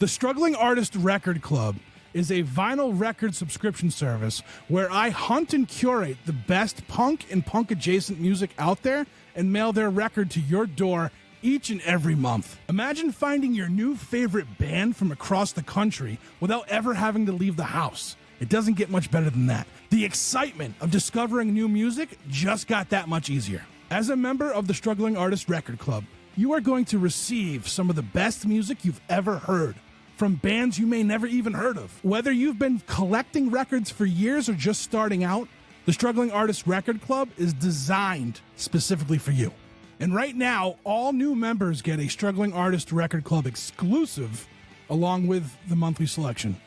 The Struggling Artist Record Club is a vinyl record subscription service where I hunt and curate the best punk and punk-adjacent music out there and mail their record to your door each and every month. Imagine finding your new favorite band from across the country without ever having to leave the house. It doesn't get much better than that. The excitement of discovering new music just got that much easier. As a member of the Struggling Artist Record Club, you are going to receive some of the best music you've ever heard from bands you may never even heard of. Whether you've been collecting records for years or just starting out, the Struggling Artist Record Club is designed specifically for you. And right now, all new members get a Struggling Artist Record Club exclusive along with the monthly selection.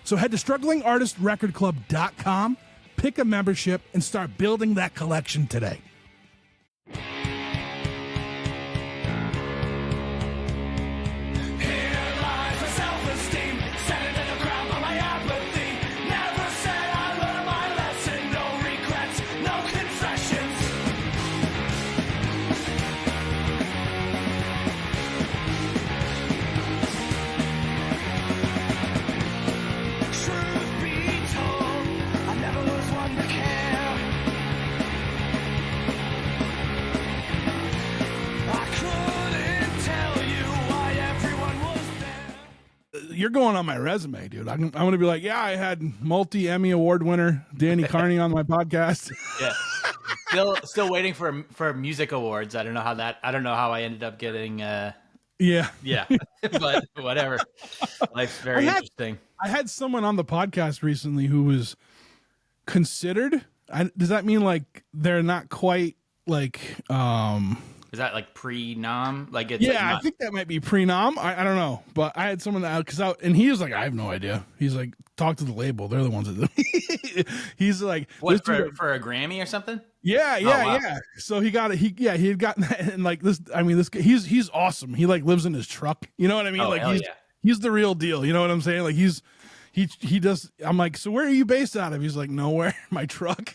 So head to StrugglingArtistRecordClub.com, pick a membership, and start building that collection today. You're going on my resume, dude. I'm going to be like, yeah, I had multi-Emmy Award winner Danny Carney on my podcast. Yeah, still waiting for music awards. I don't know how I ended up getting. Yeah, but whatever. Life's very interesting. I had someone on the podcast recently who was considered. Does that mean like they're not quite like? Is that like pre-nom? Like it's I think that might be pre-nom. I don't know, but I had someone that and he was like, I have no idea. He's like, talk to the label. They're the ones that. He's like, what for a Grammy or something? Yeah. So he got it. He had gotten that, and like this. I mean, this guy, he's awesome. He like lives in his truck. You know what I mean? Like he's the real deal. You know what I'm saying? Like he does. I'm like, so where are you based out of? He's like, nowhere. My truck.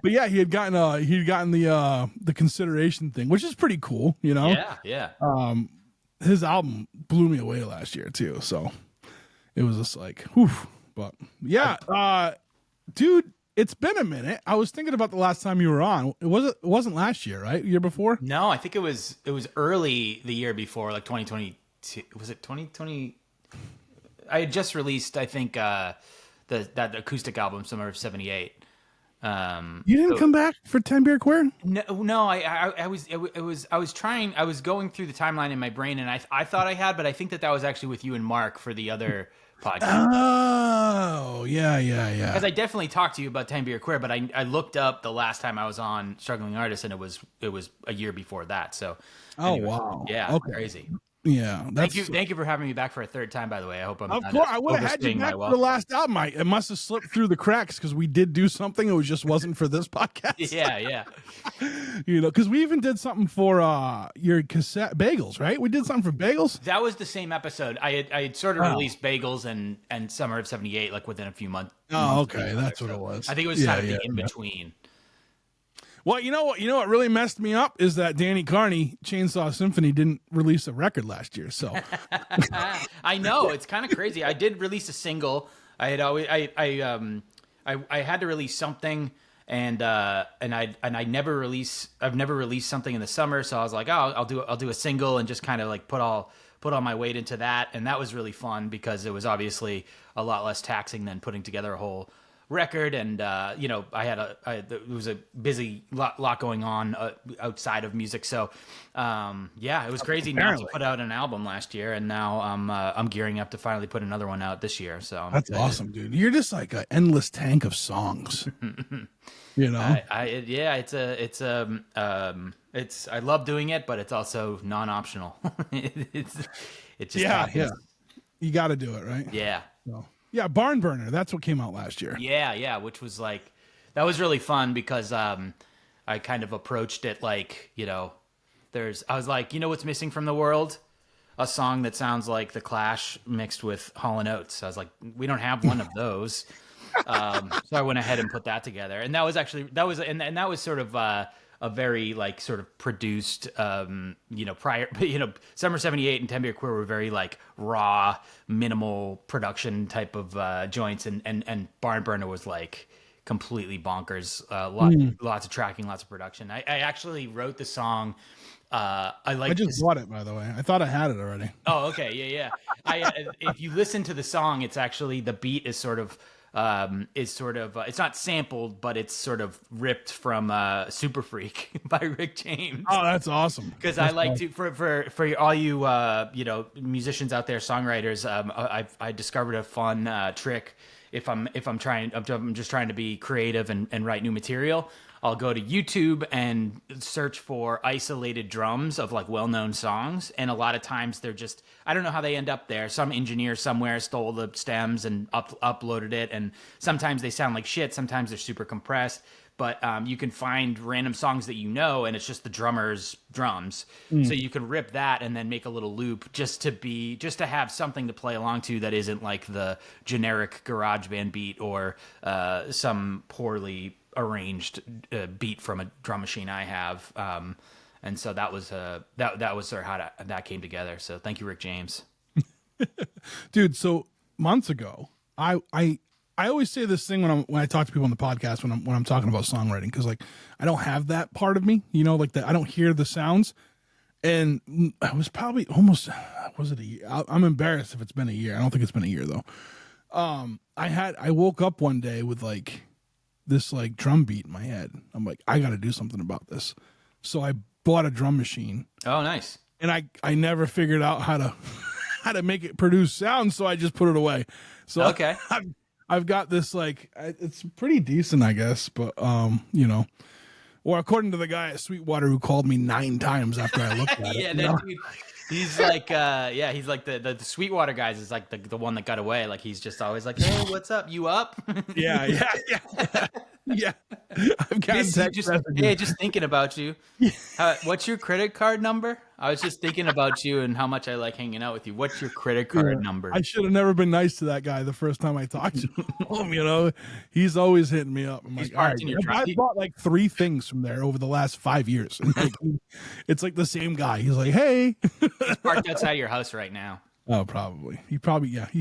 But yeah, he had gotten the consideration thing, which is pretty cool. You know? Yeah. His album blew me away last year too. So it was just like, whew. But yeah, dude, it's been a minute. I was thinking about the last time you were on. It wasn't last year, right? Year before? No, I think it was early the year before, like 2022. Was it 2020? I had just released, I think, that acoustic album, Summer of '78. You didn't come back for 10 Beer Queer? No. I was going through the timeline in my brain, and I thought I had, but I think that was actually with you and Mark for the other podcast. Oh, yeah. Because I definitely talked to you about 10 Beer Queer, but I looked up the last time I was on Struggling Artist, and it was a year before that. So, anyway, wow, yeah, okay. Crazy. Yeah, thank you for having me back for a third time. By the way, I hope I'm. Of course, I would have had you back for the last album. It must have slipped through the cracks because we did do something. It just wasn't for this podcast. Yeah. You know, because we even did something for your cassette Bagels, right? We did something for Bagels. That was the same episode. I had sort of released Bagels and Summer of '78 like within a few months. Oh, okay, that's what it was. I think it was kind of the in between. Well, you know what really messed me up is that Danny Carney, Chainsaw Symphony, didn't release a record last year. So I know, it's kind of crazy. I did release a single. I had always I had to release something, and I've never released something in the summer. So I was like, I'll do a single and just kind of like put all my weight into that, and that was really fun because it was obviously a lot less taxing than putting together a whole record. And it was a busy lot going on outside of music, so it was crazy not to put out an album last year, and now I'm gearing up to finally put another one out this year. So that's awesome, dude. You're just like an endless tank of songs. You know, it's I love doing it, but it's also non-optional. It just happens. You got to do it, right? Yeah. So. Yeah, Barn Burner. That's what came out last year. Yeah, which was like, that was really fun because I kind of approached it like, you know, I was like, you know what's missing from the world? A song that sounds like The Clash mixed with Hall & Oates. I was like, we don't have one of those. So I went ahead and put that together. And that was sort of a very like sort of produced, prior, Summer '78 and 10 Beer Queer were very like raw, minimal production type of joints, and Barn Burner was like completely bonkers. Lots of tracking, lots of production. I actually wrote the song. I just bought it, by the way. I thought I had it already. Oh, okay, yeah. If you listen to the song, it's actually the beat is sort of it's not sampled, but it's sort of ripped from Super Freak by Rick James. Oh, that's awesome. Because I like to for all you musicians out there, songwriters. I discovered a fun trick. If I'm just trying to be creative and write new material, I'll go to YouTube and search for isolated drums of like well-known songs. And a lot of times they're just, I don't know how they end up there. Some engineer somewhere stole the stems and uploaded it. And sometimes they sound like shit. Sometimes they're super compressed. But you can find random songs that and it's just the drummer's drums. So you can rip that and then make a little loop just to have something to play along to that isn't like the generic GarageBand beat or some poorly arranged beat from a drum machine I have. And so that was that was sort of how that came together. So thank you, Rick James. Dude, so months ago, I always say this thing when I talk to people on the podcast when I'm talking about songwriting, because like I don't have that part of me, like that I don't hear the sounds. And I was probably almost, was it a year? I'm embarrassed if it's been a year. I don't think it's been a year though. I woke up one day with like this like drum beat in my head. I'm like, I got to do something about this. So I bought a drum machine. Oh, nice. And I never figured out how to make it produce sound, so I just put it away. So okay. I've got this like, it's pretty decent, I guess, but or according to the guy at Sweetwater who called me 9 times after I looked at it. Dude, he's like, he's like the Sweetwater guys is like the one that got away. Like he's just always like, hey, what's up? You up? Yeah. I've gotten text messages. Just thinking about you. What's your credit card number? I was just thinking about you and how much I like hanging out with you. What's your credit card number? I should have never been nice to that guy the first time I talked to him. He's always hitting me up. I'm like, all right, I bought like 3 things from there over the last 5 years. And like, it's like the same guy. He's like, hey. He's parked outside your house right now. Oh, probably. You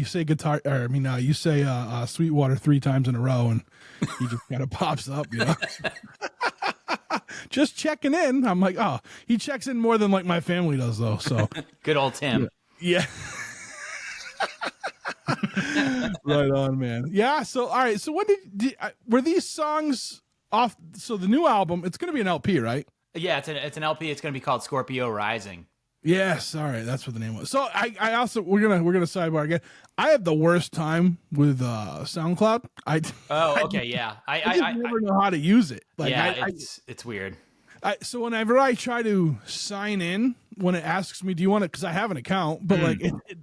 say you say Sweetwater 3 times in a row, and he just kind of pops up, Just checking in. I'm like, oh, he checks in more than like my family does, though. So good old Tim. Yeah. Right on, man. Yeah. So all right. So when were these songs off? So the new album, it's going to be an LP, right? Yeah, it's an LP. It's going to be called Scorpio Rising. Yes, all right, that's what the name was. So I also we're gonna sidebar again. I have the worst time with SoundCloud. I never know how to use it. Like, it's weird. So whenever I try to sign in, when it asks me, "Do you want to?" Because I have an account, but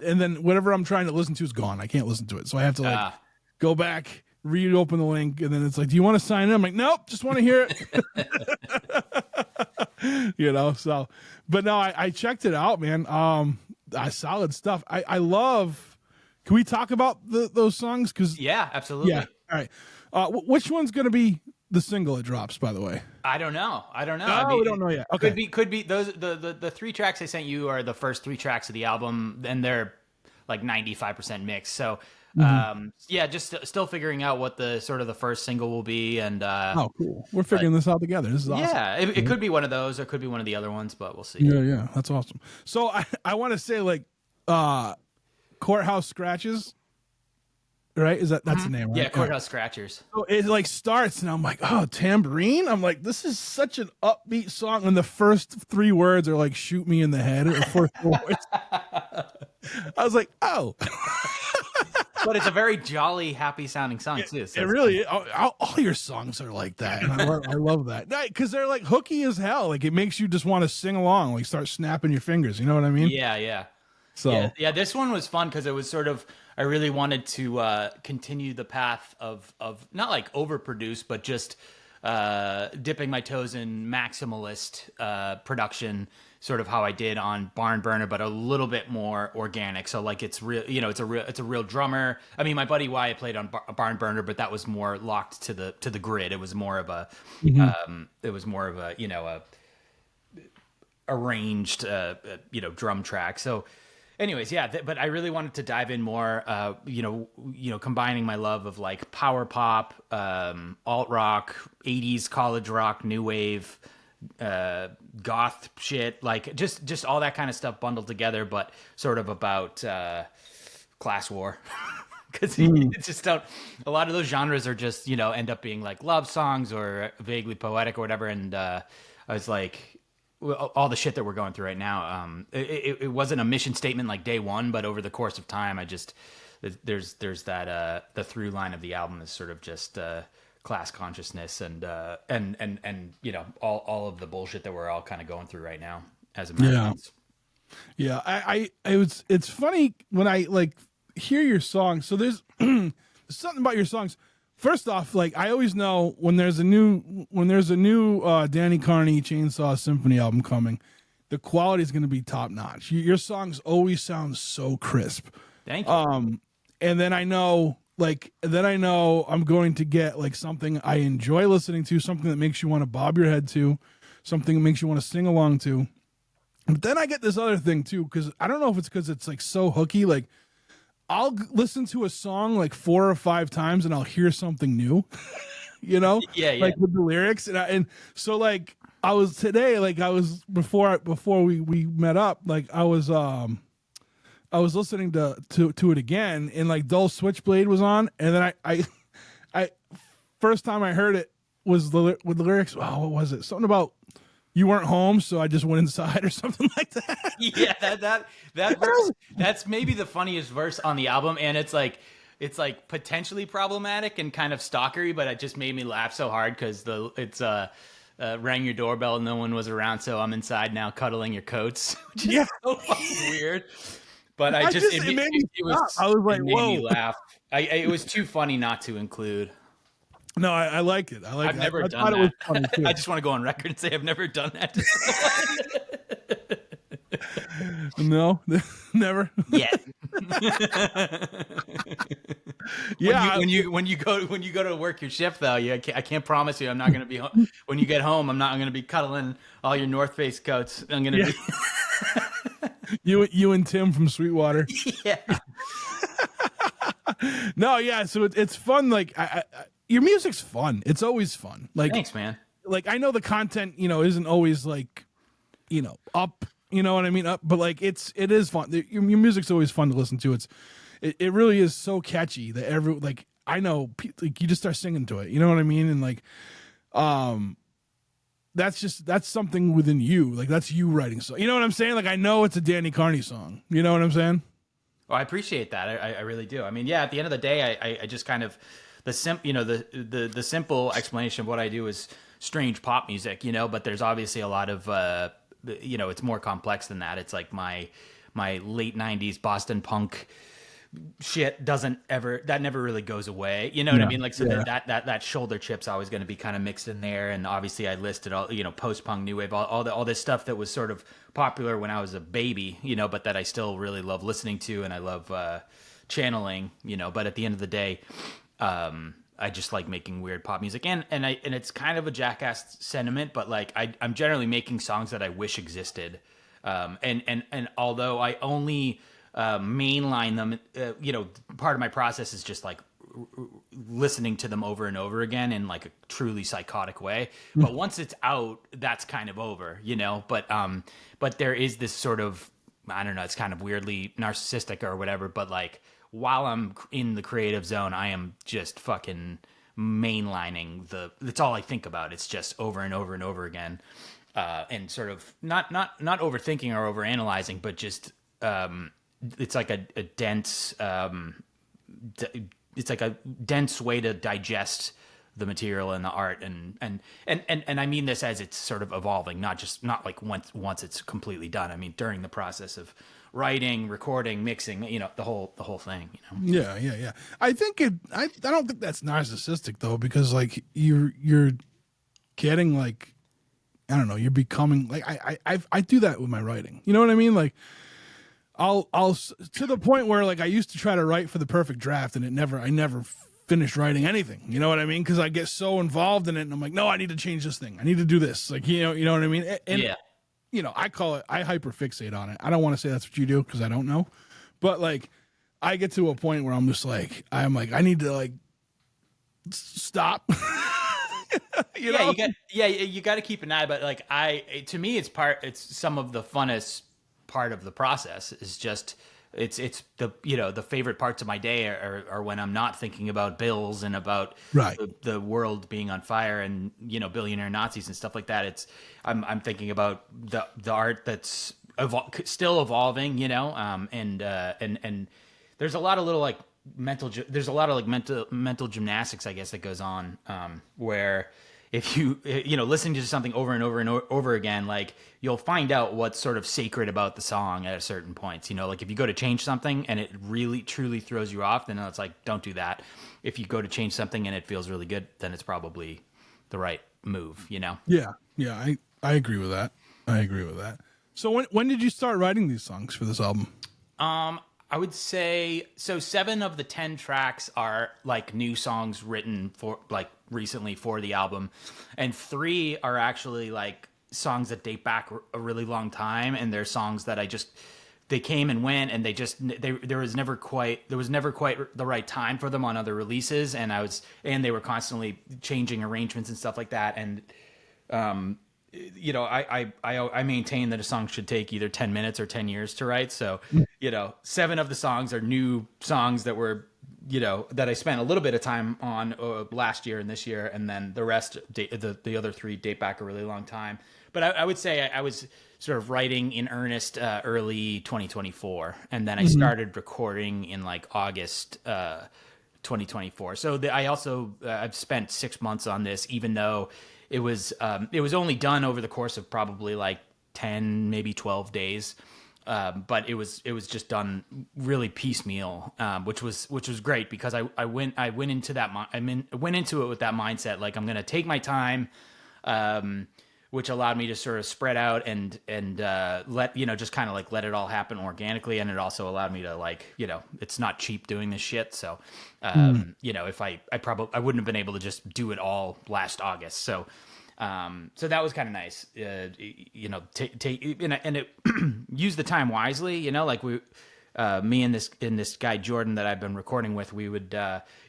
and then whatever I'm trying to listen to is gone. I can't listen to it, so I have to go back, reopen the link, and then it's like, "Do you want to sign in?" I'm like, "Nope, just want to hear it." So. But no, I checked it out, man. Solid stuff. I love. Can we talk about those songs? Yeah, absolutely. Yeah. All right. Which one's going to be the single it drops? By the way, I don't know. Oh, we don't know yet. Okay. Could be those. The 3 tracks I sent you are the first 3 tracks of the album, and they're like 95% mixed. So. Just still figuring out what the sort of the first single will be, and cool. We're figuring this out together. This is awesome. Yeah, it could be one of those, or it could be one of the other ones, but we'll see. Yeah, that's awesome. So I want to say like Courthouse Scratches, right? That's the name, right? Yeah, Courthouse Scratchers. So it like starts, and I'm like, oh, tambourine. I'm like, this is such an upbeat song, and the first 3 words are like, shoot me in the head, or 4 words. I was like, oh. But it's a very jolly, happy sounding song too. So it really, all your songs are like that. And I love that. Because they're like hooky as hell. Like it makes you just want to sing along, like start snapping your fingers. You know what I mean? Yeah. So yeah, this one was fun because it was sort of, I really wanted to continue the path of not like overproduce, but just dipping my toes in maximalist production sort of how I did on Barn Burner, but a little bit more organic. So like it's real, you know, it's a real drummer. I mean, my buddy Wyatt played on Barn Burner, but that was more locked to the grid. It was more of a, you know, a arranged, you know, drum track. So anyways, yeah, but I really wanted to dive in more, you know, combining my love of like power pop, alt rock, 80s college rock, new wave, goth shit, like just all that kind of stuff bundled together, but sort of about class war. Because it's just a lot of those genres are just, you know, end up being like love songs or vaguely poetic or whatever. And I was like, all the shit that we're going through right now, it wasn't a mission statement like day one, but over the course of time, I just there's that the through line of the album is sort of just class consciousness and you know, all of the bullshit that we're all kind of going through right now as Americans. Yeah, it's funny when I like hear your songs. So there's something about your songs. First off, like I always know when there's a new Danny Carney Chainsaw Symphony album coming, the quality is going to be top notch. Your songs always sound so crisp. Thank you. And then I know I'm going to get like something I enjoy listening to, something that makes you want to bob your head to, something that makes you want to sing along to. But then I get this other thing too, because I don't know if it's because it's like so hooky. Like I'll listen to a song like 4 or 5 times and I'll hear something new, you know, like with the lyrics. And so like I was today, like I was before we met up, like I was listening to it again, and like Dull Switchblade was on, and then I first time I heard it was with the lyrics. Oh, what was it? Something about you weren't home, so I just went inside or something like that. Yeah, that verse, that's maybe the funniest verse on the album, and it's like potentially problematic and kind of stalkery, but it just made me laugh so hard because it's rang your doorbell and no one was around, so I'm inside now cuddling your coats. Which is so fucking weird. But it made me laugh. It was too funny not to include. No, I like it. I've never done that. It was funny too. I just want to go on record and say I've never done that to someone. No, never. Yeah. Yeah. When you go to work your shift though, I can't promise you I'm not going to be home. When you get home, I'm going to be cuddling all your North Face coats. I'm going to be. You and Tim from Sweetwater. Yeah. No, yeah. So it's fun. Like your music's fun. It's always fun. Like thanks, man. Like I know the content, you know, isn't always like, you know, up. You know what I mean? Up, but like it is fun. Your music's always fun to listen to. It really is so catchy that I know like you just start singing to it. You know what I mean? And like, that's something within you. Like that's you writing. So you know what I'm saying? Like I know it's a Danny Carney song. You know what I'm saying? Well, I appreciate that. I really do. I mean, yeah. At the end of the day, I just kind of the simple explanation of what I do is strange pop music. You know, but there's obviously a lot of you know, it's more complex than that. It's like my late 90s Boston punk shit never really goes away. You know what I mean? Like, so that shoulder chip's always going to be kind of mixed in there. And obviously I listed all, you know, post-punk, new wave, all this stuff that was sort of popular when I was a baby, you know, but that I still really love listening to and I love channeling, you know, but at the end of the day, I just like making weird pop music, and it's kind of a jackass sentiment, but like I'm generally making songs that I wish existed, and although I only mainline them, you know, part of my process is just like listening to them over and over again in like a truly psychotic way. But once it's out, that's kind of over, you know. But there is this sort of, I don't know, it's kind of weirdly narcissistic or whatever, but like, while I'm in the creative zone, I am just fucking mainlining that's all I think about. It's just over and over and over again. And sort of not overthinking or overanalyzing, but just, it's like a dense, it's like a dense way to digest the material and the art. And I mean this as it's sort of evolving, not like once it's completely done. I mean, during the process of writing, recording, mixing, you know, the whole thing, you know? Yeah. I think I don't think that's narcissistic though, because like you're getting like I don't know, you're becoming like, I do that with my writing. You know what I mean? Like I'll to the point where like I used to try to write for the perfect draft and I never finished writing anything. You know what I mean? Cause I get so involved in it and I'm like, no, I need to change this thing. I need to do this. Like, you know what I mean? And Yeah. you know, I hyperfixate on it. I don't want to say that's what you do because I don't know, but like I get to a point where I'm like, I need to like stop. You know? You got to keep an eye, but like to me, it's some of the funnest part of the process is just, it's the, you know, the favorite parts of my day are when I'm not thinking about bills and about right. the world being on fire and, you know, billionaire Nazis and stuff like that. I'm thinking about the art that's still evolving, you know, and there's a lot of little like mental gymnastics, I guess, that goes on, where if you listening to something over and over and over again, like you'll find out what's sort of sacred about the song at a certain points. You know, like if you go to change something and it really truly throws you off, then it's like, don't do that. If you go to change something and it feels really good, then it's probably the right move, you know? Yeah. I agree with that. So when did you start writing these songs for this album? I would say, so 7 of the 10 tracks are like new songs written for like recently for the album. And 3 are actually like songs that date back a really long time. And they're songs that they came and went and there was never quite the right time for them on other releases. And they were constantly changing arrangements and stuff like that. And, you know, I maintain that a song should take either 10 minutes or 10 years to write. So, you know, 7 of the songs are new songs that were, you know, that I spent a little bit of time on last year and this year. And then the rest, the other 3 date back a really long time. But I would say I was sort of writing in earnest early 2024. And then I started recording in like August 2024. So I've spent 6 months on this, even though it was only done over the course of probably like 10, maybe 12 days. But it was just done really piecemeal, which was great because I went into it with that mindset. Like I'm going to take my time, which allowed me to sort of spread out and let, you know, just kind of like let it all happen organically. And it also allowed me to like, you know, it's not cheap doing this shit. So, you know, if I wouldn't have been able to just do it all last August. So that was kind of nice, you know, and it use the time wisely, you know, like me and this guy, Jordan, that I've been recording with, we would,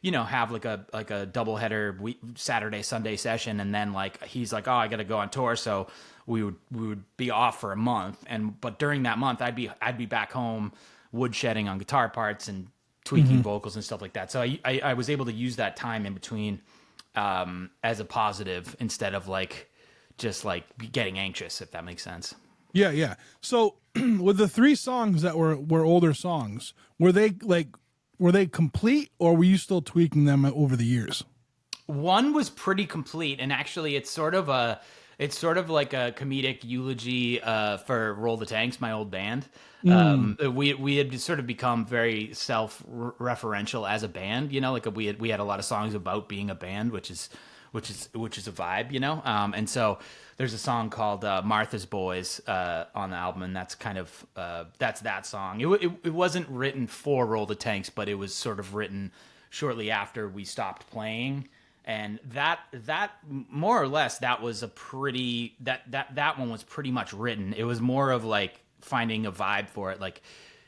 you know, have like a double header Saturday, Sunday session. And then like, he's like, oh, I got to go on tour. So we would be off for a month. But during that month, I'd be back home woodshedding on guitar parts and tweaking vocals and stuff like that. So I was able to use that time in between, as a positive instead of like just like getting anxious, if that makes sense. Yeah. So with the 3 songs that were older songs, were they complete or were you still tweaking them over the years? One was pretty complete, and actually it's sort of like a comedic eulogy for Roll the Tanks, my old band. We had sort of become very self-referential as a band, you know, like we had a lot of songs about being a band, which is a vibe, you know. And so there's a song called Martha's Boys on the album, and that's kind of that's that song. It wasn't written for Roll the Tanks, but it was sort of written shortly after we stopped playing. And that more or less, that was that one was pretty much written. It was more of like finding a vibe for it. Like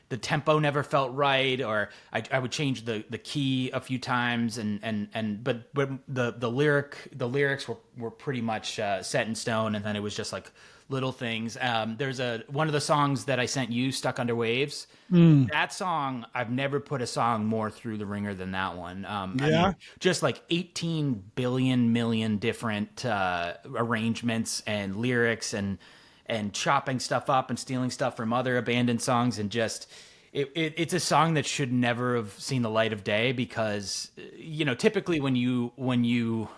the tempo never felt right, or I would change the key a few times, but the lyrics were pretty much set in stone, and then it was just like little things. There's one of the songs that I sent you, Stuck Under Waves. That song, I've never put a song more through the ringer than that one. I mean, just like 18 billion million different arrangements and lyrics and chopping stuff up and stealing stuff from other abandoned songs, and just it's a song that should never have seen the light of day, because, you know, typically when you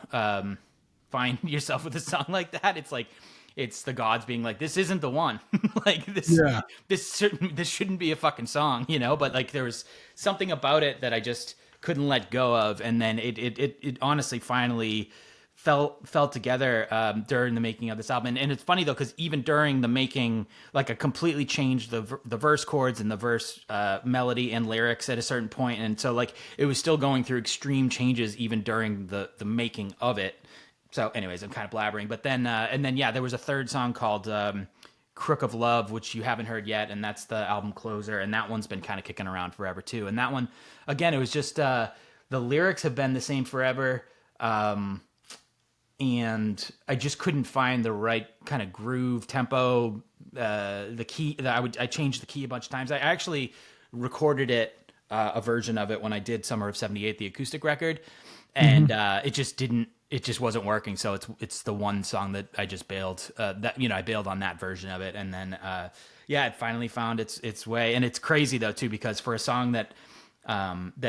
find yourself with a song like that, it's like it's the gods being like, this isn't the one. Like this shouldn't be a fucking song, you know. But like there was something about it that I just couldn't let go of, and then it honestly finally fell together during the making of this album. And it's funny though, because even during the making, like I completely changed the verse chords and the verse melody and lyrics at a certain point, and so like it was still going through extreme changes even during the making of it. So, anyways, I'm kind of blabbering, but then and then yeah, there was a third song called Crook of Love, which you haven't heard yet, and that's the album closer, and that one's been kind of kicking around forever too. And that one, again, it was just the lyrics have been the same forever. And I just couldn't find the right kind of groove, tempo, the key. I changed the key a bunch of times. I actually recorded it, a version of it when I did Summer of '78, the acoustic record, and it just wasn't working. So it's the one song that I just bailed. I bailed on that version of it, and then it finally found its way. And it's crazy though too, because for a song that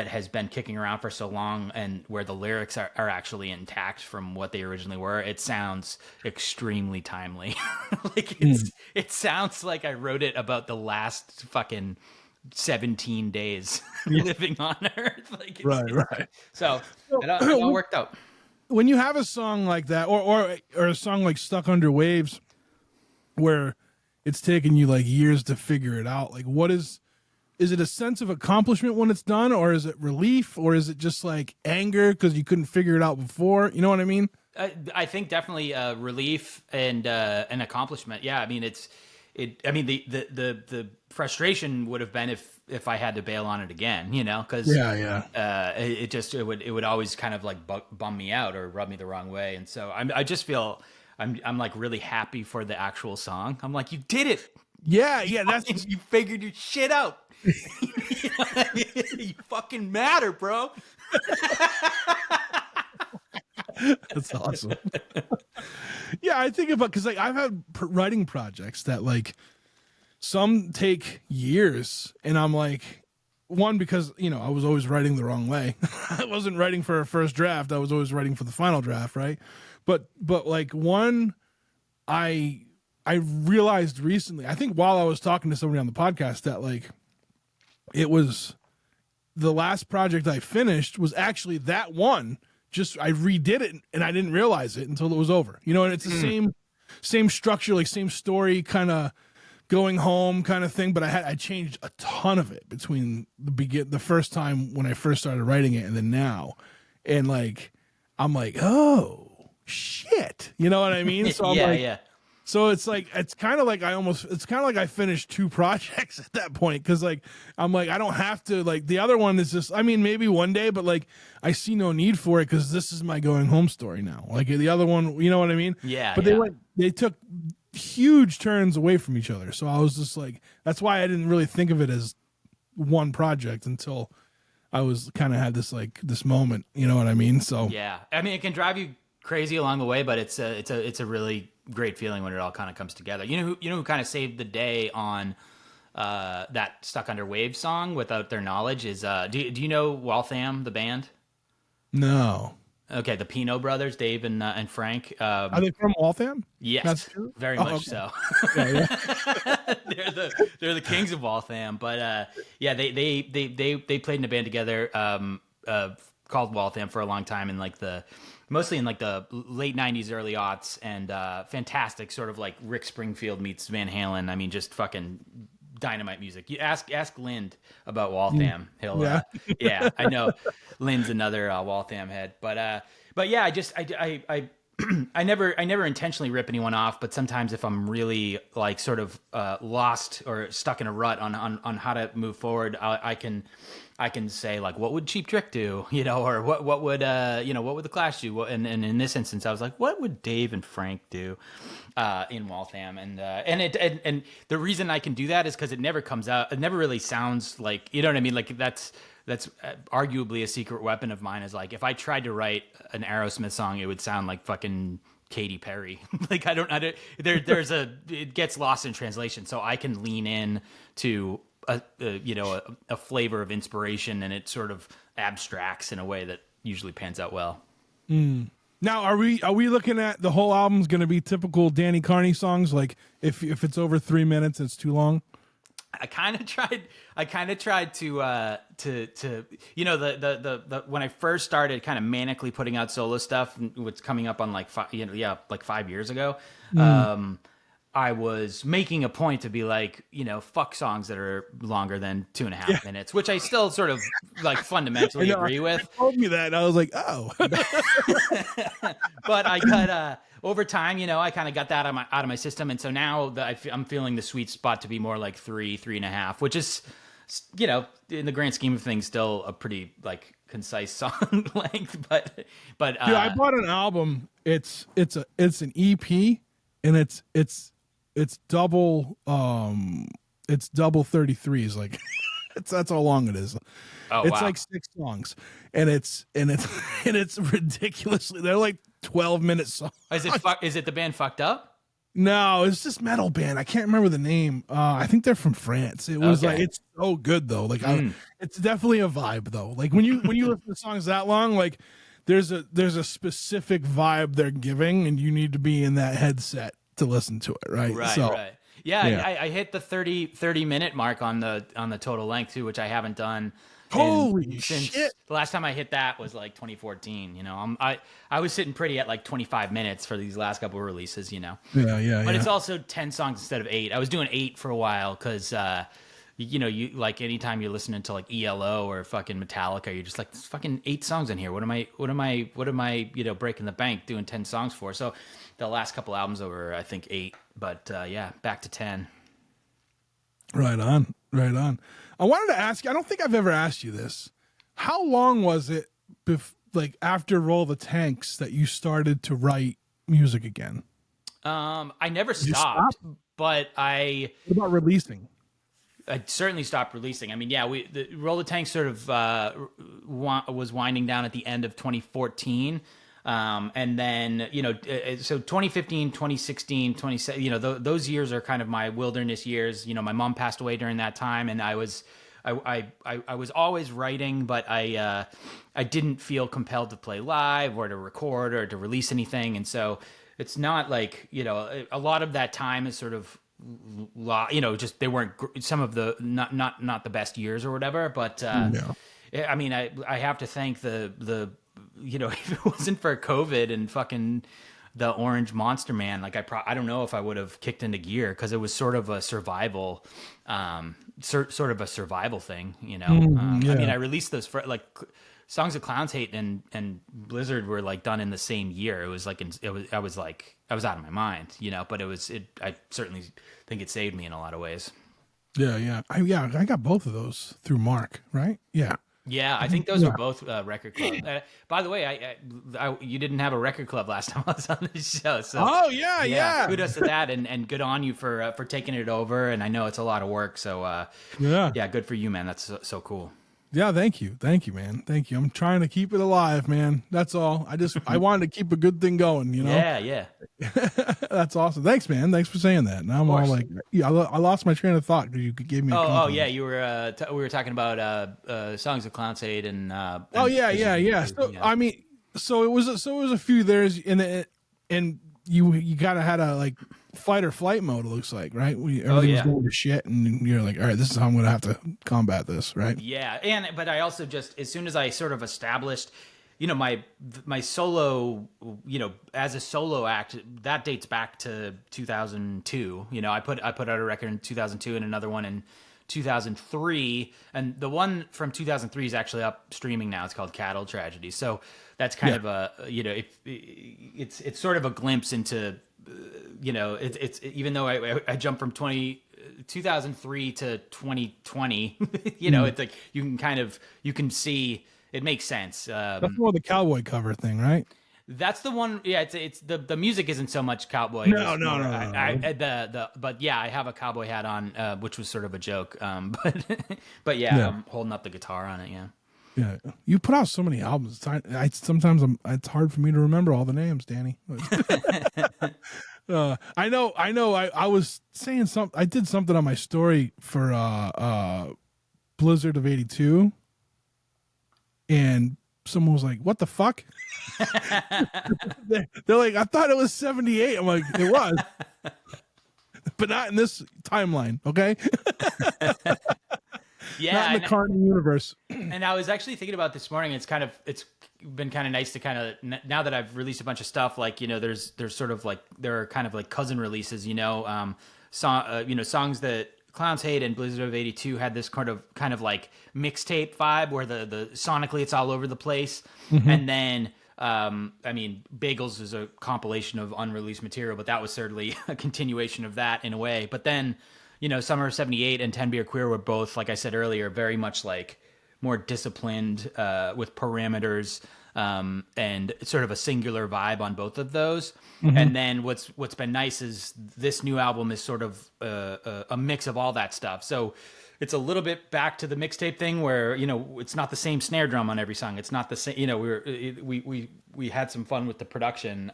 has been kicking around for so long and where the lyrics are actually intact from what they originally were, it sounds extremely timely. Like it sounds like I wrote it about the last fucking 17 days living on Earth. Like right. So it all worked out. When you have a song like that, or a song like Stuck Under Waves, where it's taken you like years to figure it out, like is it a sense of accomplishment when it's done, or is it relief, or is it just like anger because you couldn't figure it out before? You know what I mean? I think definitely relief and an accomplishment. Yeah, I mean the frustration would have been if I had to bail on it again, because it would always kind of like bum me out or rub me the wrong way, and so I just feel I'm like really happy for the actual song. I'm like, you did it. Yeah, you figured your shit out. You fucking matter, bro. That's awesome. Yeah, I think about, because like I've had writing projects that like some take years, and I'm like, one, because I was always writing the wrong way. I wasn't writing for a first draft. I was always writing for the final draft, right? But like one, I realized recently, I think while I was talking to somebody on the podcast, that like it was the last project I finished was actually that one. Just I redid it and I didn't realize it until it was over. And it's the same structure, like same story, kind of going home kind of thing. But I changed a ton of it between the first time when I first started writing it and then now, and like I'm like, oh shit, you know what I mean? So I'm So it's kind of like I finished two projects at that point, because like I'm like, I don't have to, like the other one is just, I mean, maybe one day, but like I see no need for it because this is my going home story now. Like the other one, you know what I mean? Yeah. But they took huge turns away from each other. So I was just like, that's why I didn't really think of it as one project until I was kind of had this moment, you know what I mean? So yeah, I mean, it can drive you crazy along the way, but it's a really great feeling when it all kind of comes together. You know who kind of saved the day on that Stuck Under Waves song without their knowledge is do you know Waltham, the band? No. Okay, the Pino brothers, Dave and Frank. Are they from Waltham? Yes, very much so. Yeah. they're the kings of Waltham. But they played in a band together called Waltham for a long time, and mostly in like the late 90s, early aughts, and fantastic, sort of like Rick Springfield meets Van Halen. I mean, just fucking dynamite music. You ask Lind about Waltham. He'll I know Lind's another Waltham head, but yeah, I never intentionally rip anyone off, but sometimes if I'm really like sort of lost or stuck in a rut on how to move forward, I can say like, what would Cheap Trick do, or what would what would the Clash do? And in this instance, I was like, what would Dave and Frank do in Waltham? And the reason I can do that is because it never comes out. It never really sounds like, you know what I mean? Like that's arguably a secret weapon of mine, is like, if I tried to write an Aerosmith song, it would sound like fucking Katy Perry. Like it gets lost in translation. So I can lean in to a flavor of inspiration, and it sort of abstracts in a way that usually pans out well. Now, are we looking at the whole album's going to be typical Danny Carney songs? Like if it's over 3 minutes, it's too long? I kind of tried. I kind of tried to you know the when I first started kind of manically putting out solo stuff, what's coming up on like like 5 years ago. I was making a point to be like, fuck songs that are longer than 2.5 minutes, which I still sort of like fundamentally agree with. You told me that, and I was like, oh. But I got over time, I kind of got that out of my system, and so now that I'm feeling the sweet spot to be more like 3.5, which is, in the grand scheme of things, still a pretty like concise song length. But dude, I bought an album. It's an EP, and it's double 33s. Like that's how long it is. Oh, it's wow. like 6 songs, and it's ridiculously, they're like 12-minute songs. Is it the band Fucked Up? No, it's this metal band. I can't remember the name. I think they're from France. It was like, it's so good though. Like it's definitely a vibe though. Like when you listen to songs that long, like there's a specific vibe they're giving, and you need to be in that headset to listen to it, right? Right. Yeah. I hit the 30 minute mark on the total length too, which I haven't done. Holy since shit! The last time I hit that was like 2014. I was sitting pretty at like 25 minutes for these last couple of releases. Yeah. But it's also 10 songs instead of 8. I was doing 8 for a while because you like anytime you're listening to like ELO or fucking Metallica, you're just like, there's fucking 8 songs in here. What am I breaking the bank doing 10 songs for? So the last couple albums over, I think 8, but back to 10. Right on. I wanted to ask you, I don't think I've ever asked you this. How long was it like after Roll the Tanks that you started to write music again? I never stopped, but What about releasing? I certainly stopped releasing. I mean, the Roll the Tanks sort of was winding down at the end of 2014. And then, so 2015, 2016, 2017, those years are kind of my wilderness years. My mom passed away during that time, and I was always writing, but I didn't feel compelled to play live or to record or to release anything. And so it's not like, a lot of that time is sort of, just they weren't some of the not the best years or whatever. But I mean, I have to thank the if it wasn't for COVID and fucking the Orange Monster Man, like I don't know if I would have kicked into gear, because it was sort of a survival, sort of a survival thing, I mean, I released those for like Songs of Clowns Hate and Blizzard were like done in the same year. It was like I was out of my mind, but I certainly think it saved me in a lot of ways. Yeah. I got both of those through Mark, right? Yeah. Yeah, I think those were both record club. By the way, I you didn't have a record club last time I was on the show. So yeah. Kudos to that, and good on you for taking it over. And I know it's a lot of work, so good for you, man. That's so cool. Yeah, thank you, man. Thank you. I'm trying to keep it alive, man. That's all. I wanted to keep a good thing going, Yeah. That's awesome. Thanks, man. Thanks for saying that. Now I'm all like, I lost my train of thought because you gave me. You were. We were talking about Songs of Clowns Hate and. Yeah. So I mean, so it was a few there's and you kind of had a like fight or flight mode. It looks like, right? Everything was going to shit, and you're like, all right, this is how I'm going to have to combat this, right? Yeah, but I also just, as soon as I sort of established, my solo, as a solo act, that dates back to 2002. I put out a record in 2002 and another one in 2003, and the one from 2003 is actually up streaming now. It's called Cattle Tragedy. So that's kind of a, it's sort of a glimpse into, it's even though I jumped from 2003 to 2020, it's like you can see it makes sense. That's more the cowboy cover thing, right? That's the one. Yeah, it's the music isn't so much cowboy. No. But yeah, I have a cowboy hat on, which was sort of a joke. But I'm holding up the guitar on it. Yeah, you put out so many albums. Sometimes it's hard for me to remember all the names, Danny. I know. I was saying something. I did something on my story for Blizzard of '82, and someone was like, "What the fuck?" They're like, "I thought it was '78." I'm like, "It was." but not in this timeline. Okay. Yeah, not in the Carney universe. And I was actually thinking about this morning. It's been kind of nice to kind of, now that I've released a bunch of stuff, like, there's sort of like, there are kind of like cousin releases, songs that Clowns Hate and Blizzard of 82 had this kind of like mixtape vibe where the sonically it's all over the place. And then, Bagels is a compilation of unreleased material, but that was certainly a continuation of that in a way. But then, Summer of 78 and 10 Beer Queer were both, like I said earlier, very much like more disciplined with parameters and sort of a singular vibe on both of those. And then what's been nice is this new album is sort of a mix of all that stuff. So it's a little bit back to the mixtape thing where, it's not the same snare drum on every song. It's not the same, we had some fun with the production,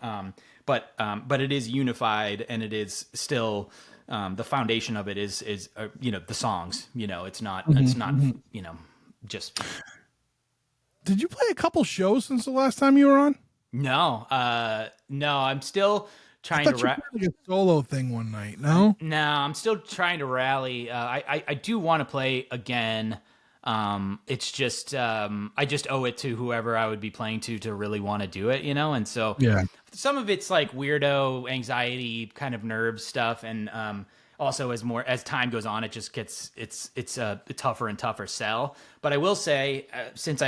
but it is unified, and it is still, the foundation of it is the songs, it's not, just. Did you play a couple shows since the last time you were on? No, I'm still trying to like a solo thing one night. No, I'm still trying to rally. I do want to play again. It's just I just owe it to whoever I would be playing to really want to do it, and so some of it's like weirdo anxiety kind of nerve stuff, and also as time goes on, it just gets it's a tougher and tougher sell. But I will say, since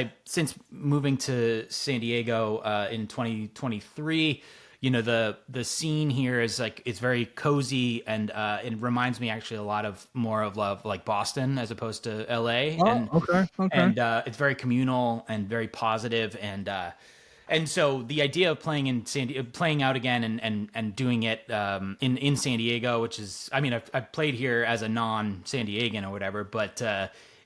moving to San Diego in 2023, the scene here is like, it's very cozy, and it reminds me actually a lot more of like Boston as opposed to LA. Okay. And it's very communal and very positive, and so the idea of playing out again and doing it in San Diego, which is, I've played here as a non-San Diegan or whatever, but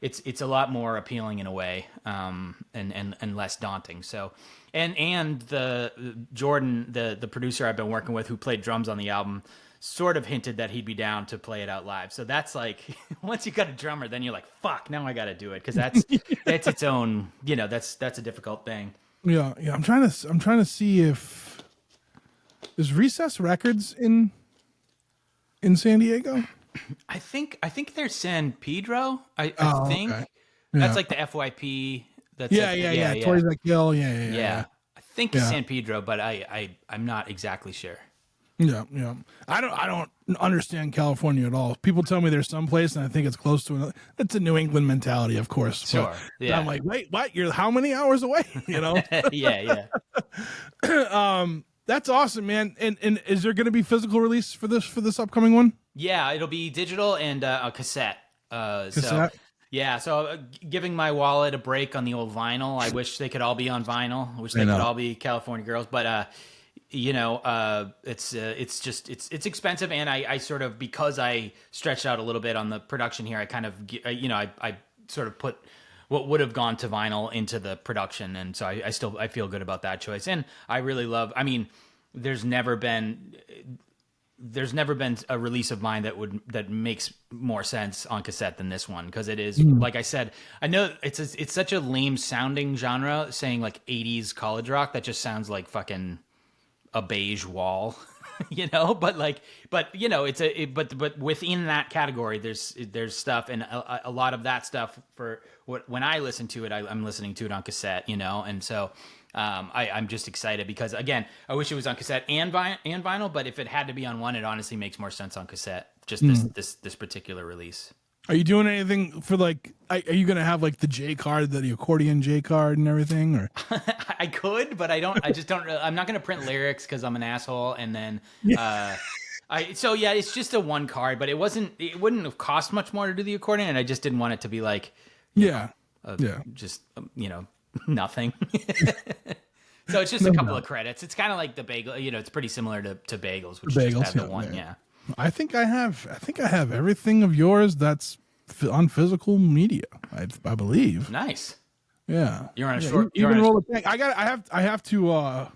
it's a lot more appealing in a way, and less daunting. So, and the Jordan, the producer I've been working with, who played drums on the album, sort of hinted that he'd be down to play it out live. So that's like, once you got a drummer, then you're like, fuck, now I got to do it, because that's that's its own, that's a difficult thing. Yeah. I'm trying to see if is Recess Records in San Diego. I think they're San Pedro. I think okay. that's like the FYP. That's yeah. Toys That Kill. Yeah. I think it's San Pedro, but I'm not exactly sure. Yeah. I don't understand California at all. People tell me there's some place, and I think it's close to another. It's a New England mentality, of course. Sure. But I'm like, wait, what? You're how many hours away? Yeah. That's awesome, man. And is there going to be physical release for this upcoming one? Yeah, it'll be digital and a cassette. Cassette. So giving my wallet a break on the old vinyl. I wish they could all be on vinyl. I wish they could all be California Girls, but it's expensive, and I sort of, because I stretched out a little bit on the production here, I kind of, I sort of put what would have gone to vinyl into the production, and so I feel good about that choice. And I really love, there's never been a release of mine that makes more sense on cassette than this one, because it is, like I said, I know it's such a lame sounding genre, saying like 80s college rock, that just sounds like fucking a beige wall, but within that category, there's stuff, and a lot of that stuff, for when I listen to it, I'm listening to it on cassette, and so I'm just excited, because again, I wish it was on cassette and vinyl, but if it had to be on one, it honestly makes more sense on cassette, just this particular release. Are you doing anything for like? Are you gonna have like the J card, the accordion J card, and everything? Or I could, but I don't. I just don't. I'm not gonna print lyrics because I'm an asshole. And then, it's just a one card. But it wouldn't have cost much more to do the accordion, and I just didn't want it to be like, just nothing. So it's just a couple of credits. It's kind of like the bagel. It's pretty similar to Bagels, which just have the one. Yeah. I think I have everything of yours that's on physical media. I believe. Nice. Yeah. You're on a short. You can roll the thing. I have to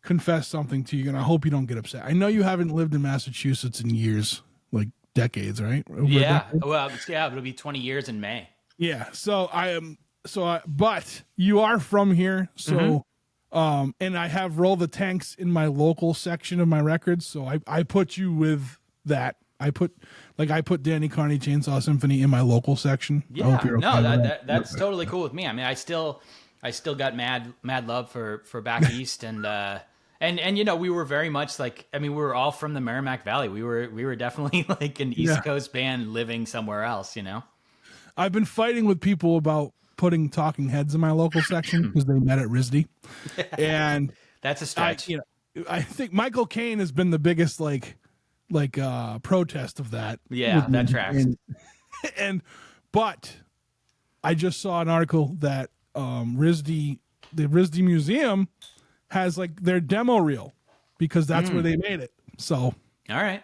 confess something to you, and I hope you don't get upset. I know you haven't lived in Massachusetts in years, like decades, right? Well, it'll be 20 years in May. Yeah. So but you are from here, so. And I have Roll the Tanks in my local section of my records, so I put you with that. I put Danny Carney Chainsaw Symphony in my local section. Yeah, I hope you're okay with that's totally cool with me. I mean, I still got mad love for back east, and you know, we were very much like, I mean, we were all from the Merrimack Valley. We were definitely like an East Coast band living somewhere else, you know. I've been fighting with people about putting Talking Heads in my local section because they met at RISD, and that's a stretch. I think Michael Caine has been the biggest protest of that. Yeah, that tracks. But I just saw an article that the RISD Museum has like their demo reel because that's where they made it. So all right.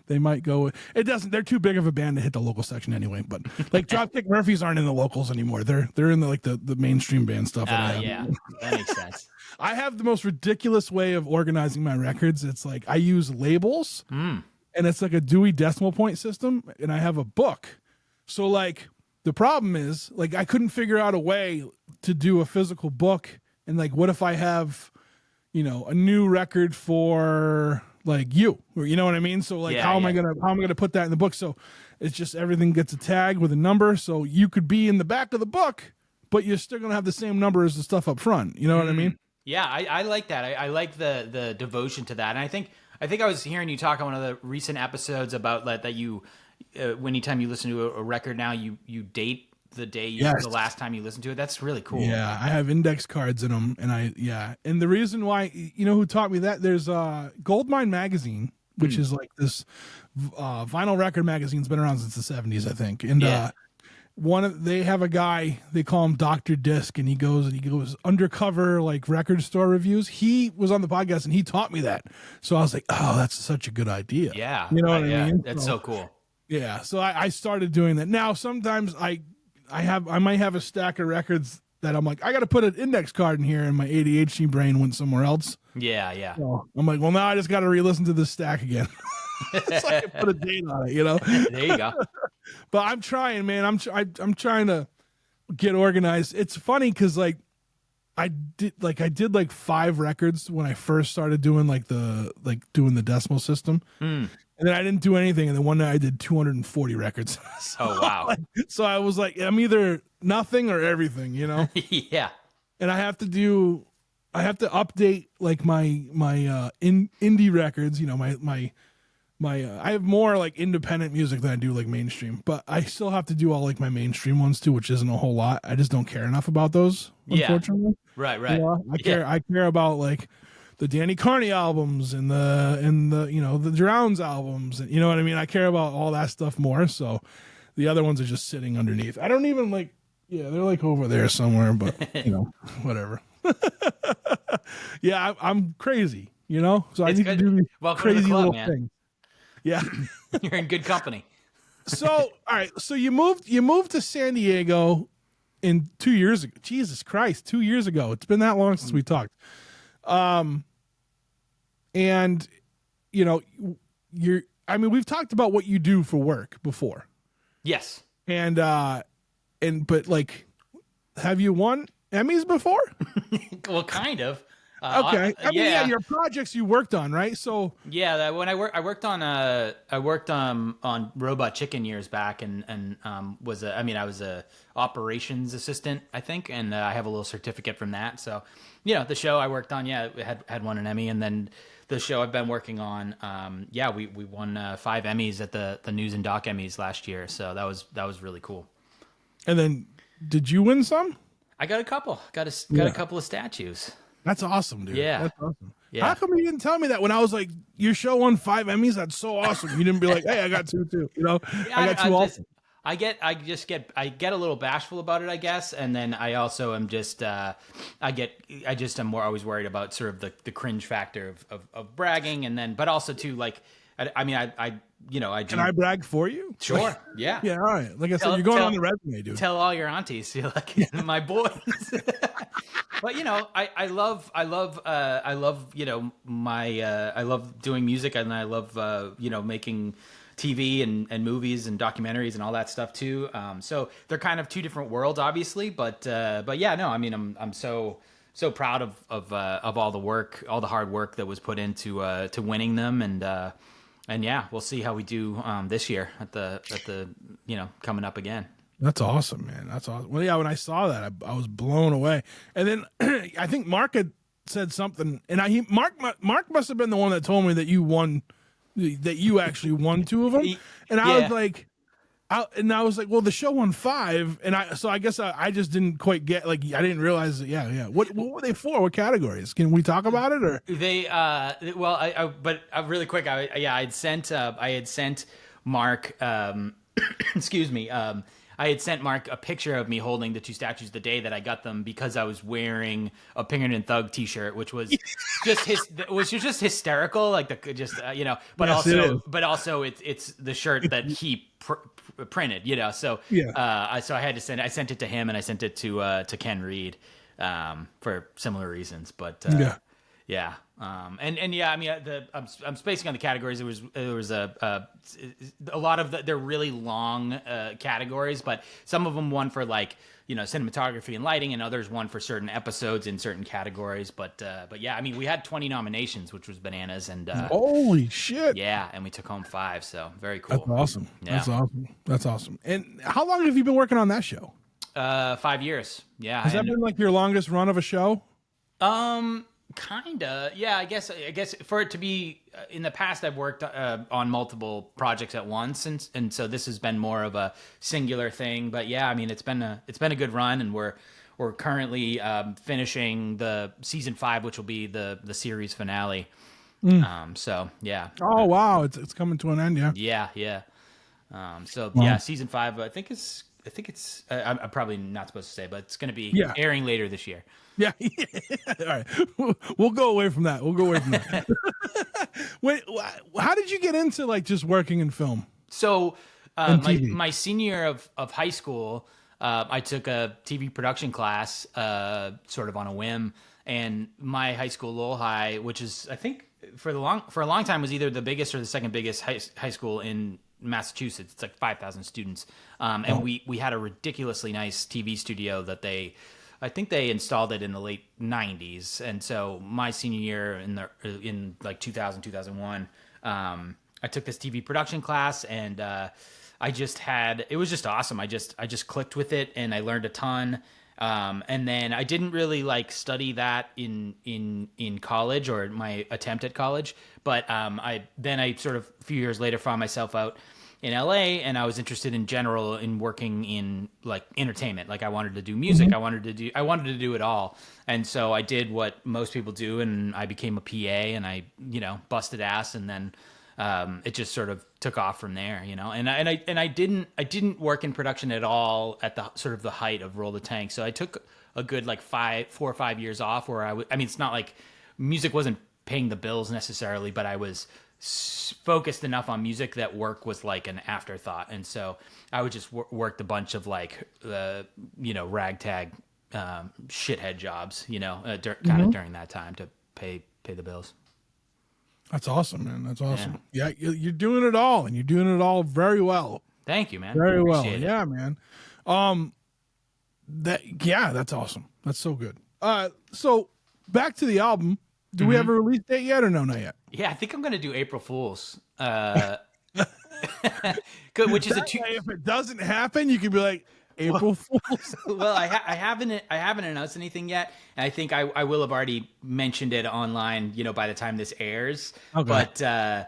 They might go. It doesn't. They're too big of a band to hit the local section anyway. But like Dropkick Murphys aren't in the locals anymore. They're in the mainstream band stuff. Yeah, that makes sense. I have the most ridiculous way of organizing my records. It's like I use labels, and it's like a Dewey Decimal Point system, and I have a book. So like the problem is like I couldn't figure out a way to do a physical book. And like, what if I have, you know, a new record for like you know what I mean? So like, how am I gonna put that in the book? So it's just everything gets a tag with a number. So you could be in the back of the book, but you're still gonna have the same number as the stuff up front. You know what I mean? Yeah, I like that. I like the devotion to that. And I think I was hearing you talk on one of the recent episodes about that you, anytime you listen to a record now, you date the day the last time you listened to it. That's really cool. Yeah, I have index cards in them, and and the reason why, you know who taught me that? There's Goldmine magazine, which is like this vinyl record magazine's been around since the 70s, I think. And they have a guy, they call him Dr. Disc, and he goes undercover like record store reviews. He was on the podcast and he taught me that. So I was like, oh, that's such a good idea. Yeah. You know what I mean? That's so cool. Yeah. So I started doing that. Now sometimes I might have a stack of records that I'm like, I got to put an index card in here, and my ADHD brain went somewhere else. Yeah. So I'm like, well, now I just got to re-listen to this stack again. So I can put a date on it, you know? There you go. But I'm trying, man. I'm trying to get organized. It's funny because like I did like 5 records when I first started doing doing the decimal system. And then I didn't do anything. And then one night I did 240 records. Oh, wow. So I was like, I'm either nothing or everything, you know? Yeah. And I have to update like my indie records, you know, my I have more like independent music than I do like mainstream, but I still have to do all like my mainstream ones too, which isn't a whole lot. I just don't care enough about those, unfortunately. Right. You know, I care about like the Danny Carney albums and the you know, the Drowns albums, and you know what I mean? I care about all that stuff more. So the other ones are just sitting underneath. I don't even like, they're like over there somewhere, but you know, whatever. Yeah, I'm crazy, you know? So it's I need to do these crazy to the club, little man. things. Yeah. You're in good company. So, all right. So you moved to San Diego in 2 years ago. Jesus Christ, 2 years ago. It's been that long since we talked. And you know, we've talked about what you do for work before. Yes. But like, have you won Emmys before? Well, kind of. Okay. I mean, your projects you worked on, right? So when I worked on Robot Chicken years back, and I was a operations assistant, I think, and I have a little certificate from that. So, you know, the show I worked on, had won an Emmy, and then the show I've been working on, we won 5 Emmys at the News and Doc Emmys last year. So that was really cool. And then, did you win some? I got a couple. Got a couple of statues. That's awesome, dude. Yeah. That's awesome. Yeah. How come you didn't tell me that when I was like, your show won 5 Emmys? That's so awesome. You didn't be like, hey, I got 2 too. You know, I got 2 also. I get a little bashful about it, I guess. And then I also am just, I'm more always worried about sort of the cringe factor of bragging. And then, but also too, like, I do. Can I brag for you? Sure. Yeah. Yeah. All right. Like I said, you're going on the resume, dude. Tell all your aunties, you're like, my boys. But you know, I love you know, I love doing music, and I love making TV and movies and documentaries and all that stuff too. So they're kind of 2 different worlds, obviously. But yeah, no, I mean, I'm so proud of all the work, all the hard work that was put into to winning them, and And yeah, we'll see how we do this year at the coming up again. That's awesome, man. That's awesome. Well, yeah, when I saw that, I was blown away. And then I think Mark had said something, and Mark must have been the one that told me that you won, that you actually won 2 of them. And I was like, I was like, well, the show won 5, and I guess I just didn't quite get, like, I didn't realize that. Yeah. What were they for? What categories? Can we talk about it, or they? But really quick, I had sent Mark. Excuse me. I had sent Mark a picture of me holding the 2 statues the day that I got them, because I was wearing a Pinkerton Thug T-shirt, which was just hysterical, like but also it's the shirt that he printed, So so I sent it to him, and I sent it to Ken Reed for similar reasons, but yeah. And yeah, I mean, I'm spacing on the categories. There was a lot of they're really long categories, but some of them won for, like, cinematography and lighting, and others won for certain episodes in certain categories. But yeah, I mean, we had 20 nominations, which was bananas, and holy shit, yeah, and we took home 5, so very cool. That's awesome. Yeah. That's awesome. And how long have you been working on that show? 5 years. Yeah. Has that been like your longest run of a show? Kinda, yeah. I guess for it to be in the past, I've worked on multiple projects at once, and so this has been more of a singular thing. But yeah, I mean, it's been a good run, and we're currently finishing the season 5, which will be the series finale. So yeah. Oh wow, it's coming to an end, yeah. Yeah. Yeah, season 5. I think it's. I'm probably not supposed to say, but it's going to be airing later this year. Yeah. All right. We'll go away from that. Wait, how did you get into, like, just working in film? So my senior year of high school, I took a TV production class sort of on a whim, and my high school, Lowell High, which is, I think, for a long time was either the biggest or the second biggest high school in Massachusetts. It's like 5,000 students. And we had a ridiculously nice TV studio that I think they installed it in the late 90s. And so my senior year in like 2000, 2001, I took this TV production class, and it was just awesome. I just clicked with it, and I learned a ton. And then I didn't really like study that in college, or my attempt at college, but I sort of a few years later found myself out in LA, and I was interested in general in working in, like, entertainment. Like, I wanted to do music. I wanted to do it all. And so I did what most people do, and I became a PA, and I, busted ass, and then it just sort of took off from there, And I didn't work in production at all at the sort of the height of Roll the Tank. So I took a good, like, 4 or 5 years off, where I mean, it's not like music wasn't paying the bills necessarily, but I was focused enough on music that work was like an afterthought. And so I would just worked a bunch of, like, ragtag shithead jobs, kind of during that time to pay the bills. That's awesome, man. That's awesome. Yeah, you're doing it all, and you're doing it all very well. Thank you, man. Very well. Appreciate it. Yeah, man. That's awesome. That's so good. So back to the album. Do we have a release date yet, or no, not yet? Yeah, I think I'm gonna do April Fool's. Good, which is if it doesn't happen, you can be like, April Fool's. Well, I haven't announced anything yet, and I think I will have already mentioned it online, by the time this airs. Okay.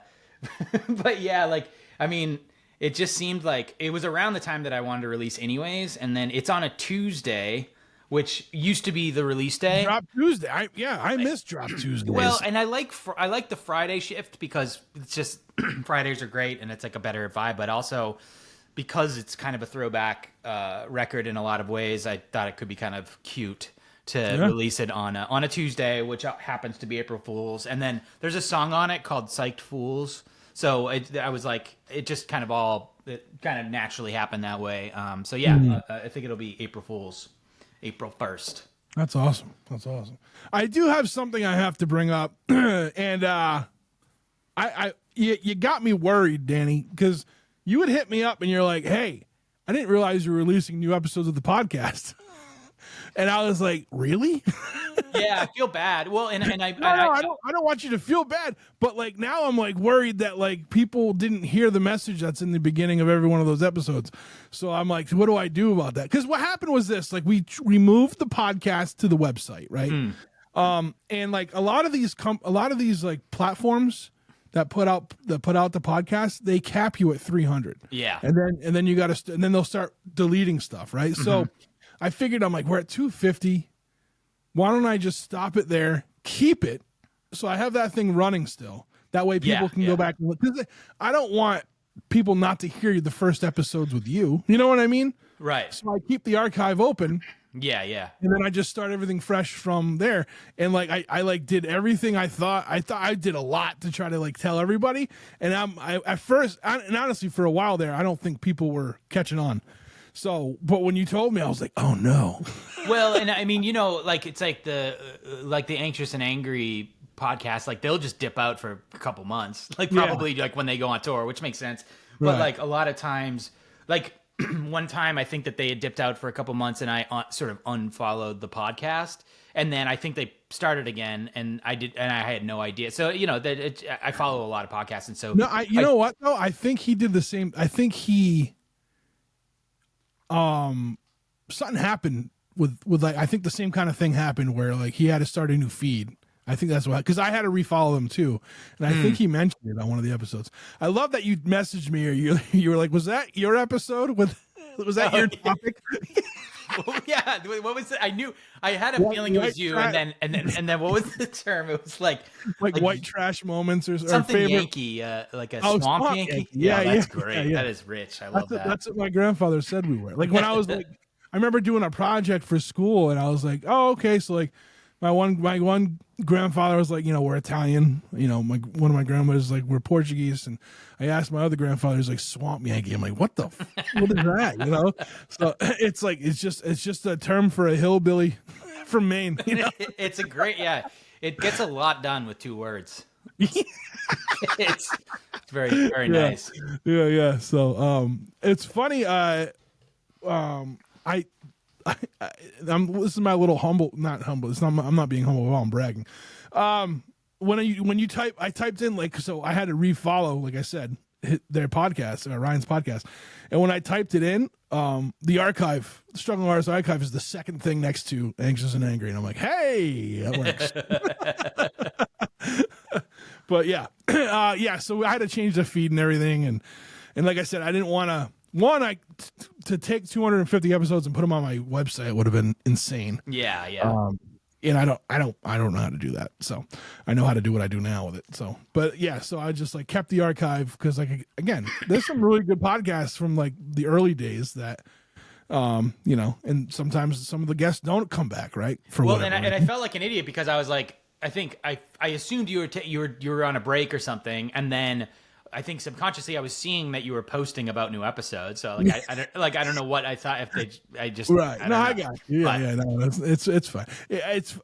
But yeah, like, I mean, it just seemed like it was around the time that I wanted to release anyways, and then it's on a Tuesday, which used to be the release day. Drop Tuesday. I miss Drop Tuesdays. Well, and I like the Friday shift, because it's just Fridays are great, and it's like a better vibe, but also because it's kind of a throwback record in a lot of ways, I thought it could be kind of cute to release it on a Tuesday, which happens to be April Fool's. And then there's a song on it called Psyched Fools. So I was like, it just kind of naturally happened that way. So yeah, I think it'll be April Fool's, April 1st. That's awesome. That's awesome. I do have something I have to bring up, and you got me worried, Danny, because you would hit me up and you're like, hey, I didn't realize you were releasing new episodes of the podcast. And I was like, really? Yeah, I feel bad. Well, and I don't want you to feel bad, but like now I'm like worried that like people didn't hear the message that's in the beginning of every one of those episodes. So I'm like, what do I do about that? Because what happened was this: like we removed the podcast to the website, right? And like a lot of these like platforms that put out the podcast, they cap you at 300. Yeah, and then you got to, and then they'll start deleting stuff, right? So I figured, I'm like, we're at 250. Why don't I just stop it there, keep it, so I have that thing running still. That way people can go back and look. 'Cause I don't want people not to hear the first episodes with you. You know what I mean? right. So I keep the archive open. Yeah. And then I just start everything fresh from there. And like I like did everything I thought I did a lot to try to like tell everybody. And at first, and honestly, for a while there, I don't think people were catching on. So, but when you told me, I was like, oh no. Well, and I mean, like it's like the Anxious and Angry podcast, like they'll just dip out for a couple months, like probably like when they go on tour, which makes sense. But like a lot of times, like one time I think that they had dipped out for a couple months and I sort of unfollowed the podcast. And then I think they started again, and I had no idea. So I follow a lot of podcasts, and so you know what though? I think he did the same. I think he, something happened with like I think the same kind of thing happened where like he had to start a new feed. I think that's why, because I had to refollow him too, and I think he mentioned it on one of the episodes. I love that you messaged me, or you were like, "Was that your episode? Was that your topic?" Yeah, what was it? I knew I had a feeling it was you, and then what was the term? It was like white trash moments or something favorite... Yankee, like a swamp Yankee. Yeah, that's great. Yeah. That is rich. I love that. That's what my grandfather said we were. Like when I was like, I remember doing a project for school, and I was like, oh okay, so like my one grandfather was like, we're Italian. One of my grandmothers was like, we're Portuguese, and I asked my other grandfather, he's like, swamp Yankee. I'm like, what the what is that? So it's like it's just a term for a hillbilly from Maine. It's a great it gets a lot done with 2 words. It's very, very nice. Yeah. So it's funny. This is my little not humble. I'm not being humble at all. I'm bragging. I typed in like, so I had to refollow, like I said, their podcast, Ryan's podcast. And when I typed it in, the archive, the Struggling Artist Archive is the second thing next to Anxious and Angry. And I'm like, hey, that works. But yeah. So I had to change the feed and everything. And like I said, I didn't want to, to take 250 episodes and put them on my website would have been insane. Yeah. And I don't know how to do that. So I know how to do what I do now with it. So, but yeah, so I just like kept the archive because like, again, there's some really good podcasts from like the early days that, and sometimes some of the guests don't come back, right? And I felt like an idiot because I was like, I think I assumed you were on a break or something. And then I think subconsciously I was seeing that you were posting about new episodes. So like I don't know what I thought I got you. Yeah, no, it's fine.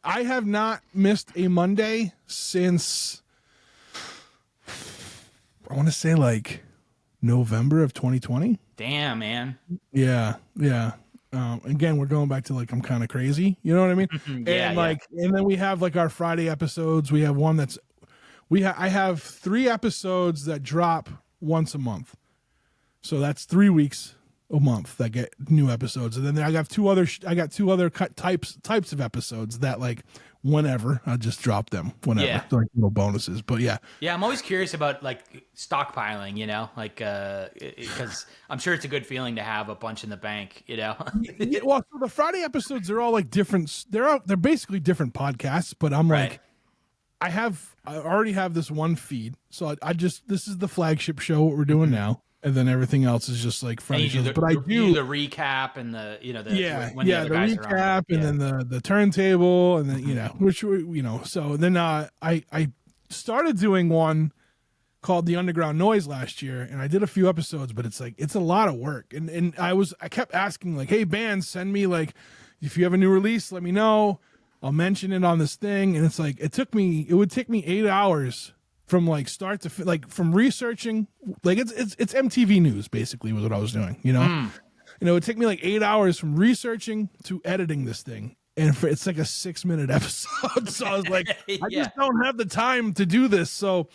I have not missed a Monday since I want to say like November of 2020. Damn, man. Yeah. Again, we're going back to like I'm kind of crazy. You know what I mean? And then we have like our Friday episodes. We have one that's I have 3 episodes that drop once a month. So that's 3 weeks a month that get new episodes. And then I got two other types of episodes that like whenever I'll just drop them whenever. Yeah. They're like little bonuses. But yeah. Yeah, I'm always curious about like stockpiling, like because I'm sure it's a good feeling to have a bunch in the bank, Well, so the Friday episodes are all like different. They're basically different podcasts, but I'm like I already have this one feed, so this is the flagship show, what we're doing now, and then everything else is just like Friday shows. But I do the recap and the the recap and then the turntable and then which so then I started doing one called The Underground Noise last year, and I did a few episodes, but it's a lot of work, and I kept asking like, hey bands, send me like if you have a new release, let me know. I'll mention it on this thing. And it's like, it would take me 8 hours from like start to like from researching, like it's MTV News basically was what I was doing, It would take me like 8 hours from researching to editing this thing. and it's like a 6-minute episode. So I was like, I Yeah. just don't have the time to do this. So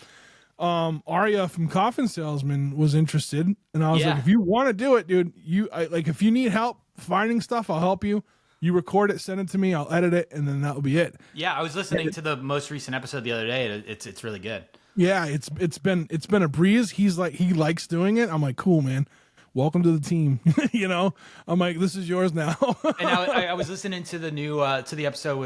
Arya from Coffin Salesman was interested, and I was Yeah. like, if you want to do it, dude, if you need help finding stuff, I'll help you. You record it, send it to me, I'll edit it, and then that'll be it. Yeah, I was listening to the most recent episode the other day. It's really good. Yeah, it's been a breeze. He likes doing it. I'm like, cool, man. Welcome to the team. I'm like, this is yours now. And I was listening to the new to the episode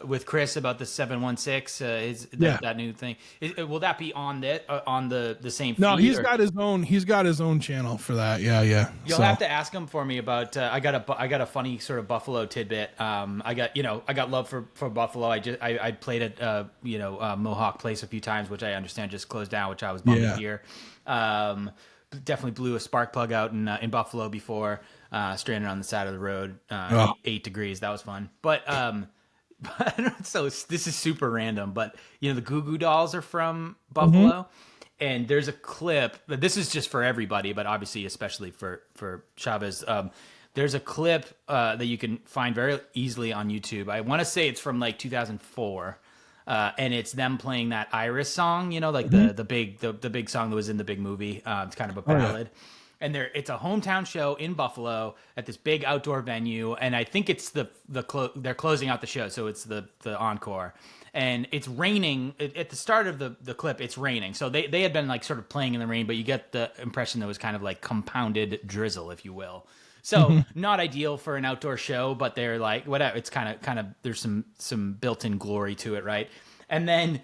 with Chris about the 716 that new thing. Will that be on the same feed? No, he's got his own channel for that. Yeah. You'll have to ask him for me about I got a funny sort of Buffalo tidbit. I got love for Buffalo. I played at Mohawk Place a few times, which I understand just closed down, which I was bummed to hear. Definitely blew a spark plug out in Buffalo before, stranded on the side of the road, 8 degrees. That was fun. But so this is super random, but the Goo Goo Dolls are from Buffalo, and there's a clip. This is just for everybody, but obviously especially for Chavez. There's a clip that you can find very easily on YouTube. I want to say it's from like 2004. And it's them playing that Iris song, the big song that was in the big movie. It's kind of a ballad. And it's a hometown show in Buffalo at this big outdoor venue, and I think it's they're closing out the show, so it's the encore. And it's raining at the start of the clip. It's raining, so they had been like sort of playing in the rain, but you get the impression that it was kind of like compounded drizzle, if you will. So not ideal for an outdoor show, but they're like, whatever. It's kind of there's some built-in glory to it, right? And then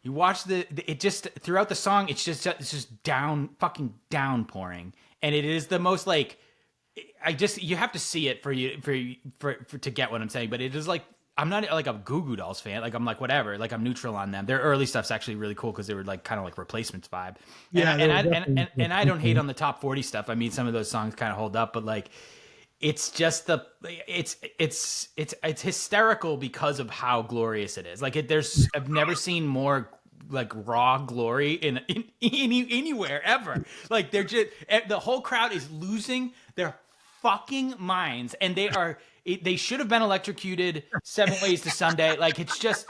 you watch it just throughout the song, it's just fucking downpouring, and it is the most like, you have to see it for to get what I'm saying. But it is like, I'm not like a Goo Goo Dolls fan. Like I'm like whatever. Like I'm neutral on them. Their early stuff's actually really cool because they were like kind of like Replacements vibe. And I don't hate on the top 40 stuff. I mean, some of those songs kind of hold up, but like it's just it's hysterical because of how glorious it is. Like I've never seen more like raw glory in anywhere ever. Like they're just, the whole crowd is losing their fucking minds, and they should have been electrocuted 7 Ways to Sunday. Like it's just,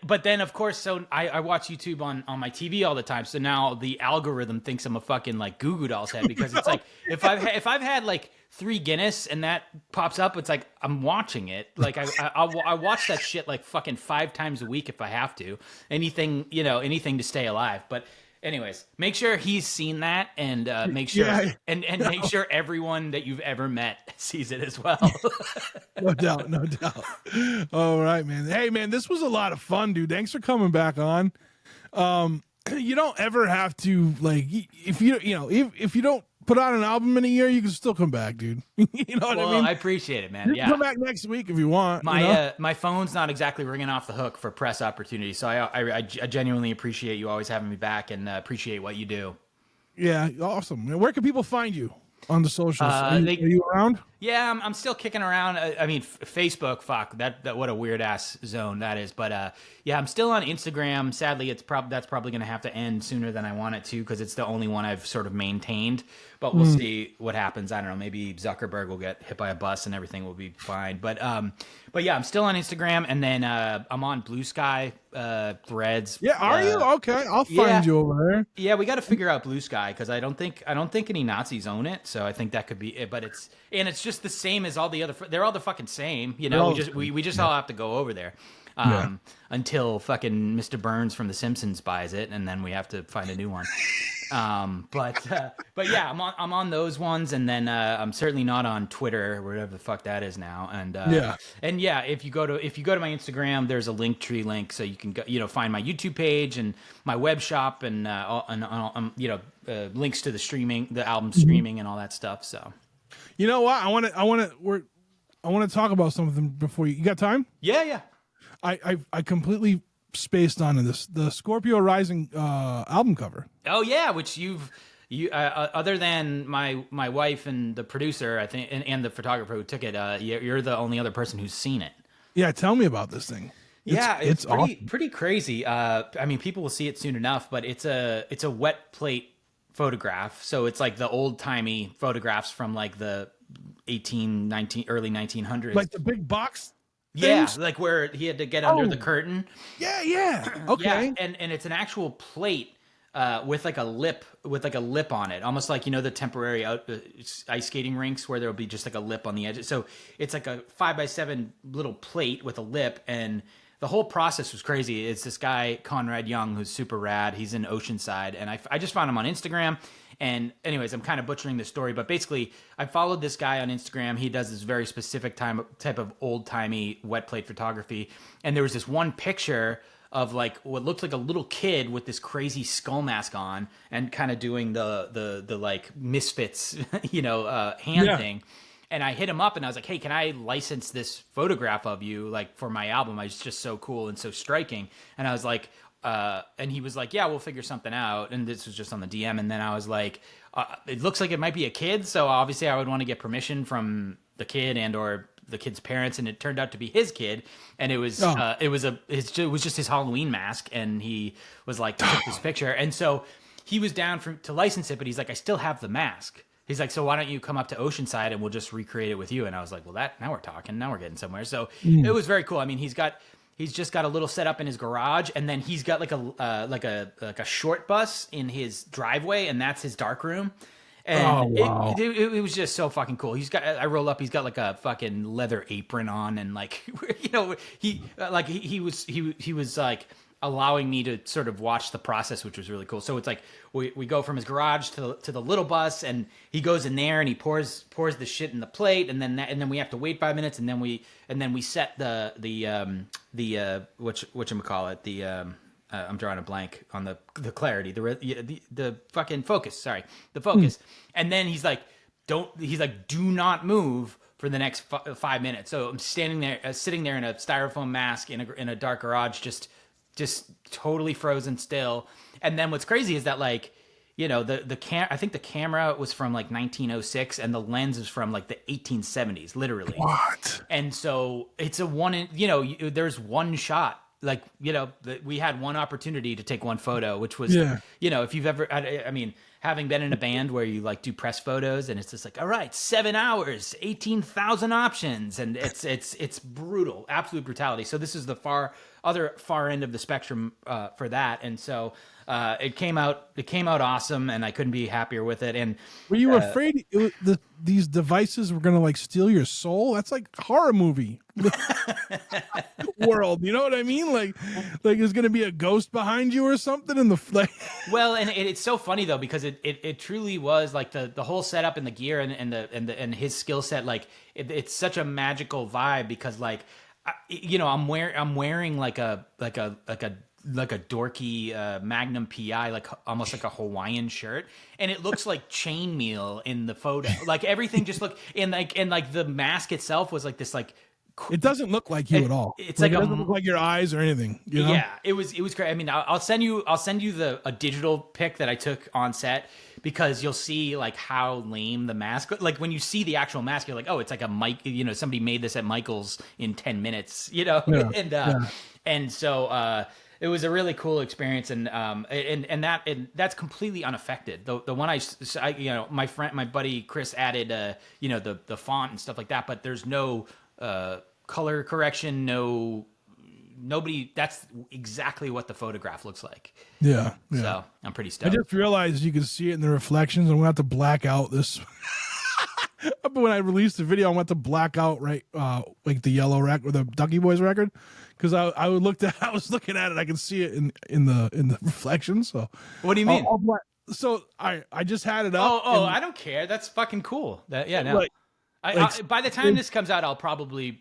but then of course, so I watch YouTube on my TV all the time. So now the algorithm thinks I'm a fucking like Goo Goo Dolls head, because it's like, if I've had like 3 Guinness and that pops up, it's like, I'm watching it. Like I watch that shit like fucking 5 times a week if I have to, anything to stay alive. But anyways, make sure he's seen that, and make sure and make sure everyone that you've ever met sees it as well. No doubt. All right, man. Hey, man, this was a lot of fun, dude. Thanks for coming back on. You don't ever have to, like, if you don't put out an album in a year, you can still come back, dude. You know what I mean? Well, I appreciate it, man. You can come back next week if you want. My phone's not exactly ringing off the hook for press opportunities, so I genuinely appreciate you always having me back, and appreciate what you do. Yeah, awesome. Where can people find you on the socials? Are you around? Yeah, I'm still kicking around. I mean, Facebook, fuck, that what a weird ass zone that is. But yeah, I'm still on Instagram. Sadly, that's probably going to have to end sooner than I want it to, because it's the only one I've sort of maintained. But we'll see what happens. I don't know. Maybe Zuckerberg will get hit by a bus and everything will be fine. But yeah, I'm still on Instagram, and then I'm on Blue Sky, Threads. Yeah, are you? Okay, I'll find you over there. Yeah, we got to figure out Blue Sky, because I don't think any Nazis own it. So I think that could be it. But it's just the same as all the other. They're all the fucking same. You know, we just all have to go over there. Until fucking Mr. Burns from The Simpsons buys it, and then we have to find a new one. But yeah, I'm on those ones, and then I'm certainly not on Twitter or whatever the fuck that is now. And if you go to my Instagram, there's a Linktree link, so you can go, find my YouTube page and my web shop, and links to the album streaming and all that stuff. So, you know what? I want to talk about something before you got time. Yeah. I completely spaced on this, the Scorpio Rising album cover. Oh yeah, which you other than my wife and the producer, I think, and the photographer who took it, you're the only other person who's seen it. Yeah, tell me about this thing. It's awesome. Pretty crazy. I mean, people will see it soon enough, but it's a wet plate photograph, so it's like the old timey photographs from like the early 1900s. Like the big box Yeah, things? like where he had to get under the Oh. curtain. Yeah. Okay. Yeah, and it's an actual plate with like a lip on it, almost like the temporary ice skating rinks where there'll be just like a lip on the edge. So it's like a 5x7 little plate with a lip, and the whole process was crazy. It's this guy Conrad Young who's super rad. He's in Oceanside, and I just found him on Instagram. And anyways, I'm kind of butchering the story, but basically, I followed this guy on Instagram. He does this very specific type of old timey wet plate photography, and there was this one picture of like what looked like a little kid with this crazy skull mask on and kind of doing the like Misfits, hand thing. And I hit him up and I was like, hey, can I license this photograph of you like for my album? It's just so cool and so striking. And I was like, and he was like, yeah, we'll figure something out. And this was just on the DM. And then I was like, it looks like it might be a kid. So obviously I would want to get permission from the kid and or the kid's parents. And it turned out to be his kid. And it was just his Halloween mask. And he was like, took this picture. And so he was down to license it, but he's like, I still have the mask. He's like, so why don't you come up to Oceanside and we'll just recreate it with you? And I was like, well, now we're talking. Now we're getting somewhere. So it was very cool. I mean, he's just got a little setup in his garage, and then he's got like a short bus in his driveway, and that's his dark room. And it was just so fucking cool. I roll up, he's got like a fucking leather apron on, and like he was like allowing me to sort of watch the process, which was really cool. So it's like we go from his garage to the little bus, and he goes in there and he pours the shit in the plate, and then we have to wait 5 minutes, and then we set the whatchamacallit, I'm drawing a blank on the clarity, the fucking focus. Sorry, the focus. And then he's like, do not move for the next 5 minutes. So I'm sitting there in a styrofoam mask in a dark garage, just totally frozen still. And then what's crazy is that like, I think the camera was from like 1906 and the lens is from like the 1870s, literally. What? And so it's there's one shot. Like, we had one opportunity to take one photo, which was, if you've ever, I mean, having been in a band where you like do press photos and it's just like, all right, 7 hours, 18,000 options. And it's brutal, absolute brutality. So this is the far end of the spectrum for that. And so it came out awesome, and I couldn't be happier with it. And were you afraid these devices were going to like steal your soul? That's like horror movie world. You know what I mean? Like there's going to be a ghost behind you or something in the Well, and it's so funny though, because it truly was like the whole setup and the gear and his skill set. Like it's such a magical vibe because like, I'm wearing like a dorky Magnum PI, like almost like a Hawaiian shirt, and it looks like chainmail in the photo. Like everything just looked, and the mask itself was like this like. It doesn't look like you at all. It's like it doesn't look like your eyes or anything. You know? Yeah, it was great. I mean, I'll send you a digital pic that I took on set, because you'll see like how lame the mask. Like when you see the actual mask, you're like, oh, it's like a mic. Somebody made this at Michael's in 10 minutes. And so it was a really cool experience, and that's completely unaffected. The one my buddy Chris added the font and stuff like that, but there's no color correction, nobody. That's exactly what the photograph looks like. Yeah. So I'm pretty stoked. I just realized you can see it in the reflections. I'm gonna have to black out this. But when I released the video, I went to black out like the yellow record or the Ducky Boys record, because I was looking at it. I can see it in the reflection. So what do you mean? So I just had it up. Oh, I don't care. That's fucking cool. By the time this comes out, I'll probably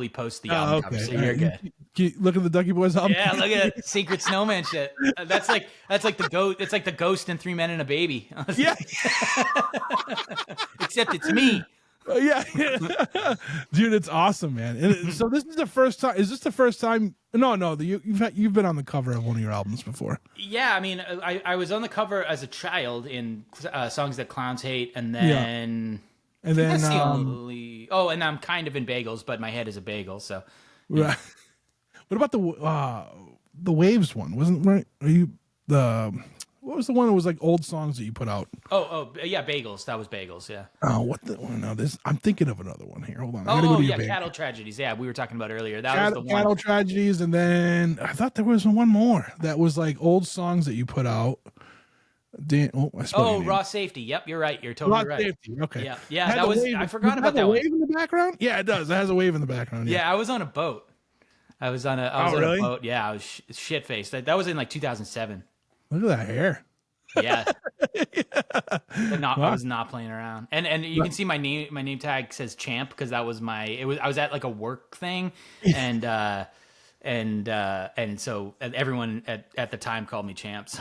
post the album cover, so you're good. Can you look at the Ducky Boys album? Yeah, look at it. Secret Snowman shit. That's like the ghost. It's like the Ghost in 3 Men and a Baby. Yeah. Except it's me. Yeah. Dude, it's awesome, man. And so this is the first time. Is this the first time? No. You've been on the cover of one of your albums before. Yeah, I mean, I was on the cover as a child in Songs That Clowns Hate, and then. Yeah. And then, that's the only. Oh, and I'm kind of in Bagels, but my head is a bagel. So, right. What about the Waves one? Wasn't right? Are you the What was the one that was like old songs that you put out? Yeah, Bagels. That was Bagels. Yeah. Oh, what the? Oh, no, this. I'm thinking of another one here. Hold on. I gotta go to your Cattle Tragedies. Yeah, we were talking about earlier. That was the one. Cattle Tragedies, and then I thought there was one more that was like old songs that you put out. Raw Safety. Yep, you're right. You're totally right. Safety. Okay. Yeah. That was. I forgot about that one. Wave in the background. Yeah, it does. It has a wave in the background. Yeah, I was on a boat. I was on a boat. Yeah, I was shit faced. That was in like 2007. Look at that hair. Yeah. I was not playing around. And you can see my name tag says Champ because that was I was at like a work thing and so everyone at the time called me Champ. So.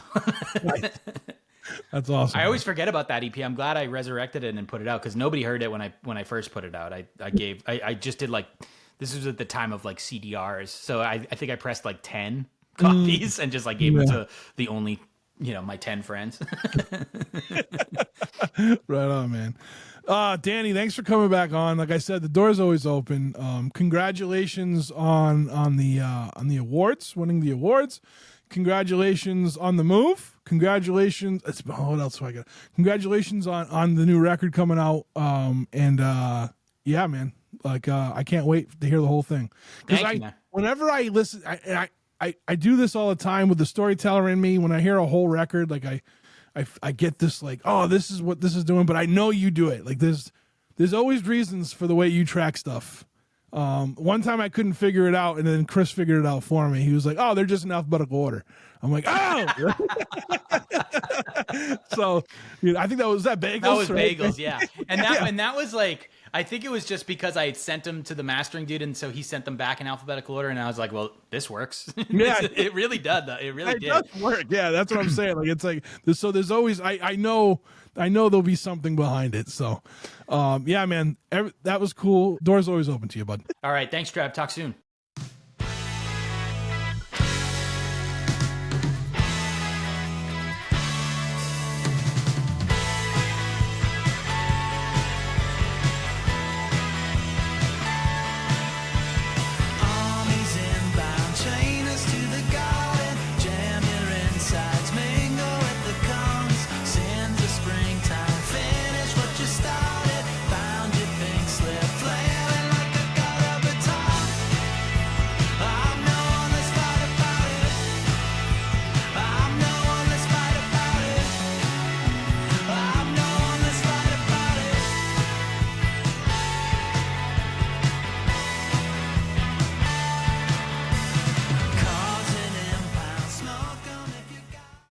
That's awesome. I always forget about that EP. I'm glad I resurrected it and put it out because nobody heard it when I first put it out. I just did like, this was at the time of like CDRs. So I think I pressed like 10 copies and just like gave it to the only, my 10 friends. Right on, man. Danny, thanks for coming back on. Like I said, the door's always open. Congratulations on the awards, winning the awards. Congratulations on the move. Congratulations. What else do I got? Congratulations on the new record coming out. Yeah, man. Like I can't wait to hear the whole thing. Because whenever I listen, I do this all the time with the storyteller in me. When I hear a whole record, like I get this like, oh, this is what this is doing, but I know you do it. Like there's always reasons for the way you track stuff. One time I couldn't figure it out, and then Chris figured it out for me. He was like, "Oh, they're just in alphabetical order." I'm like, "Oh." So, I think that was Bagels. That was right? Bagels, yeah. And that was like, I think it was just because I had sent them to the mastering dude, and so he sent them back in alphabetical order, and I was like, "Well, this works." Yeah, it really does. It really did. Does work. Yeah, that's what I'm saying. Like it's like so. There's always I know there'll be something behind it. So, yeah, man, that was cool. Doors always open to you, bud. All right, thanks, Trav. Talk soon.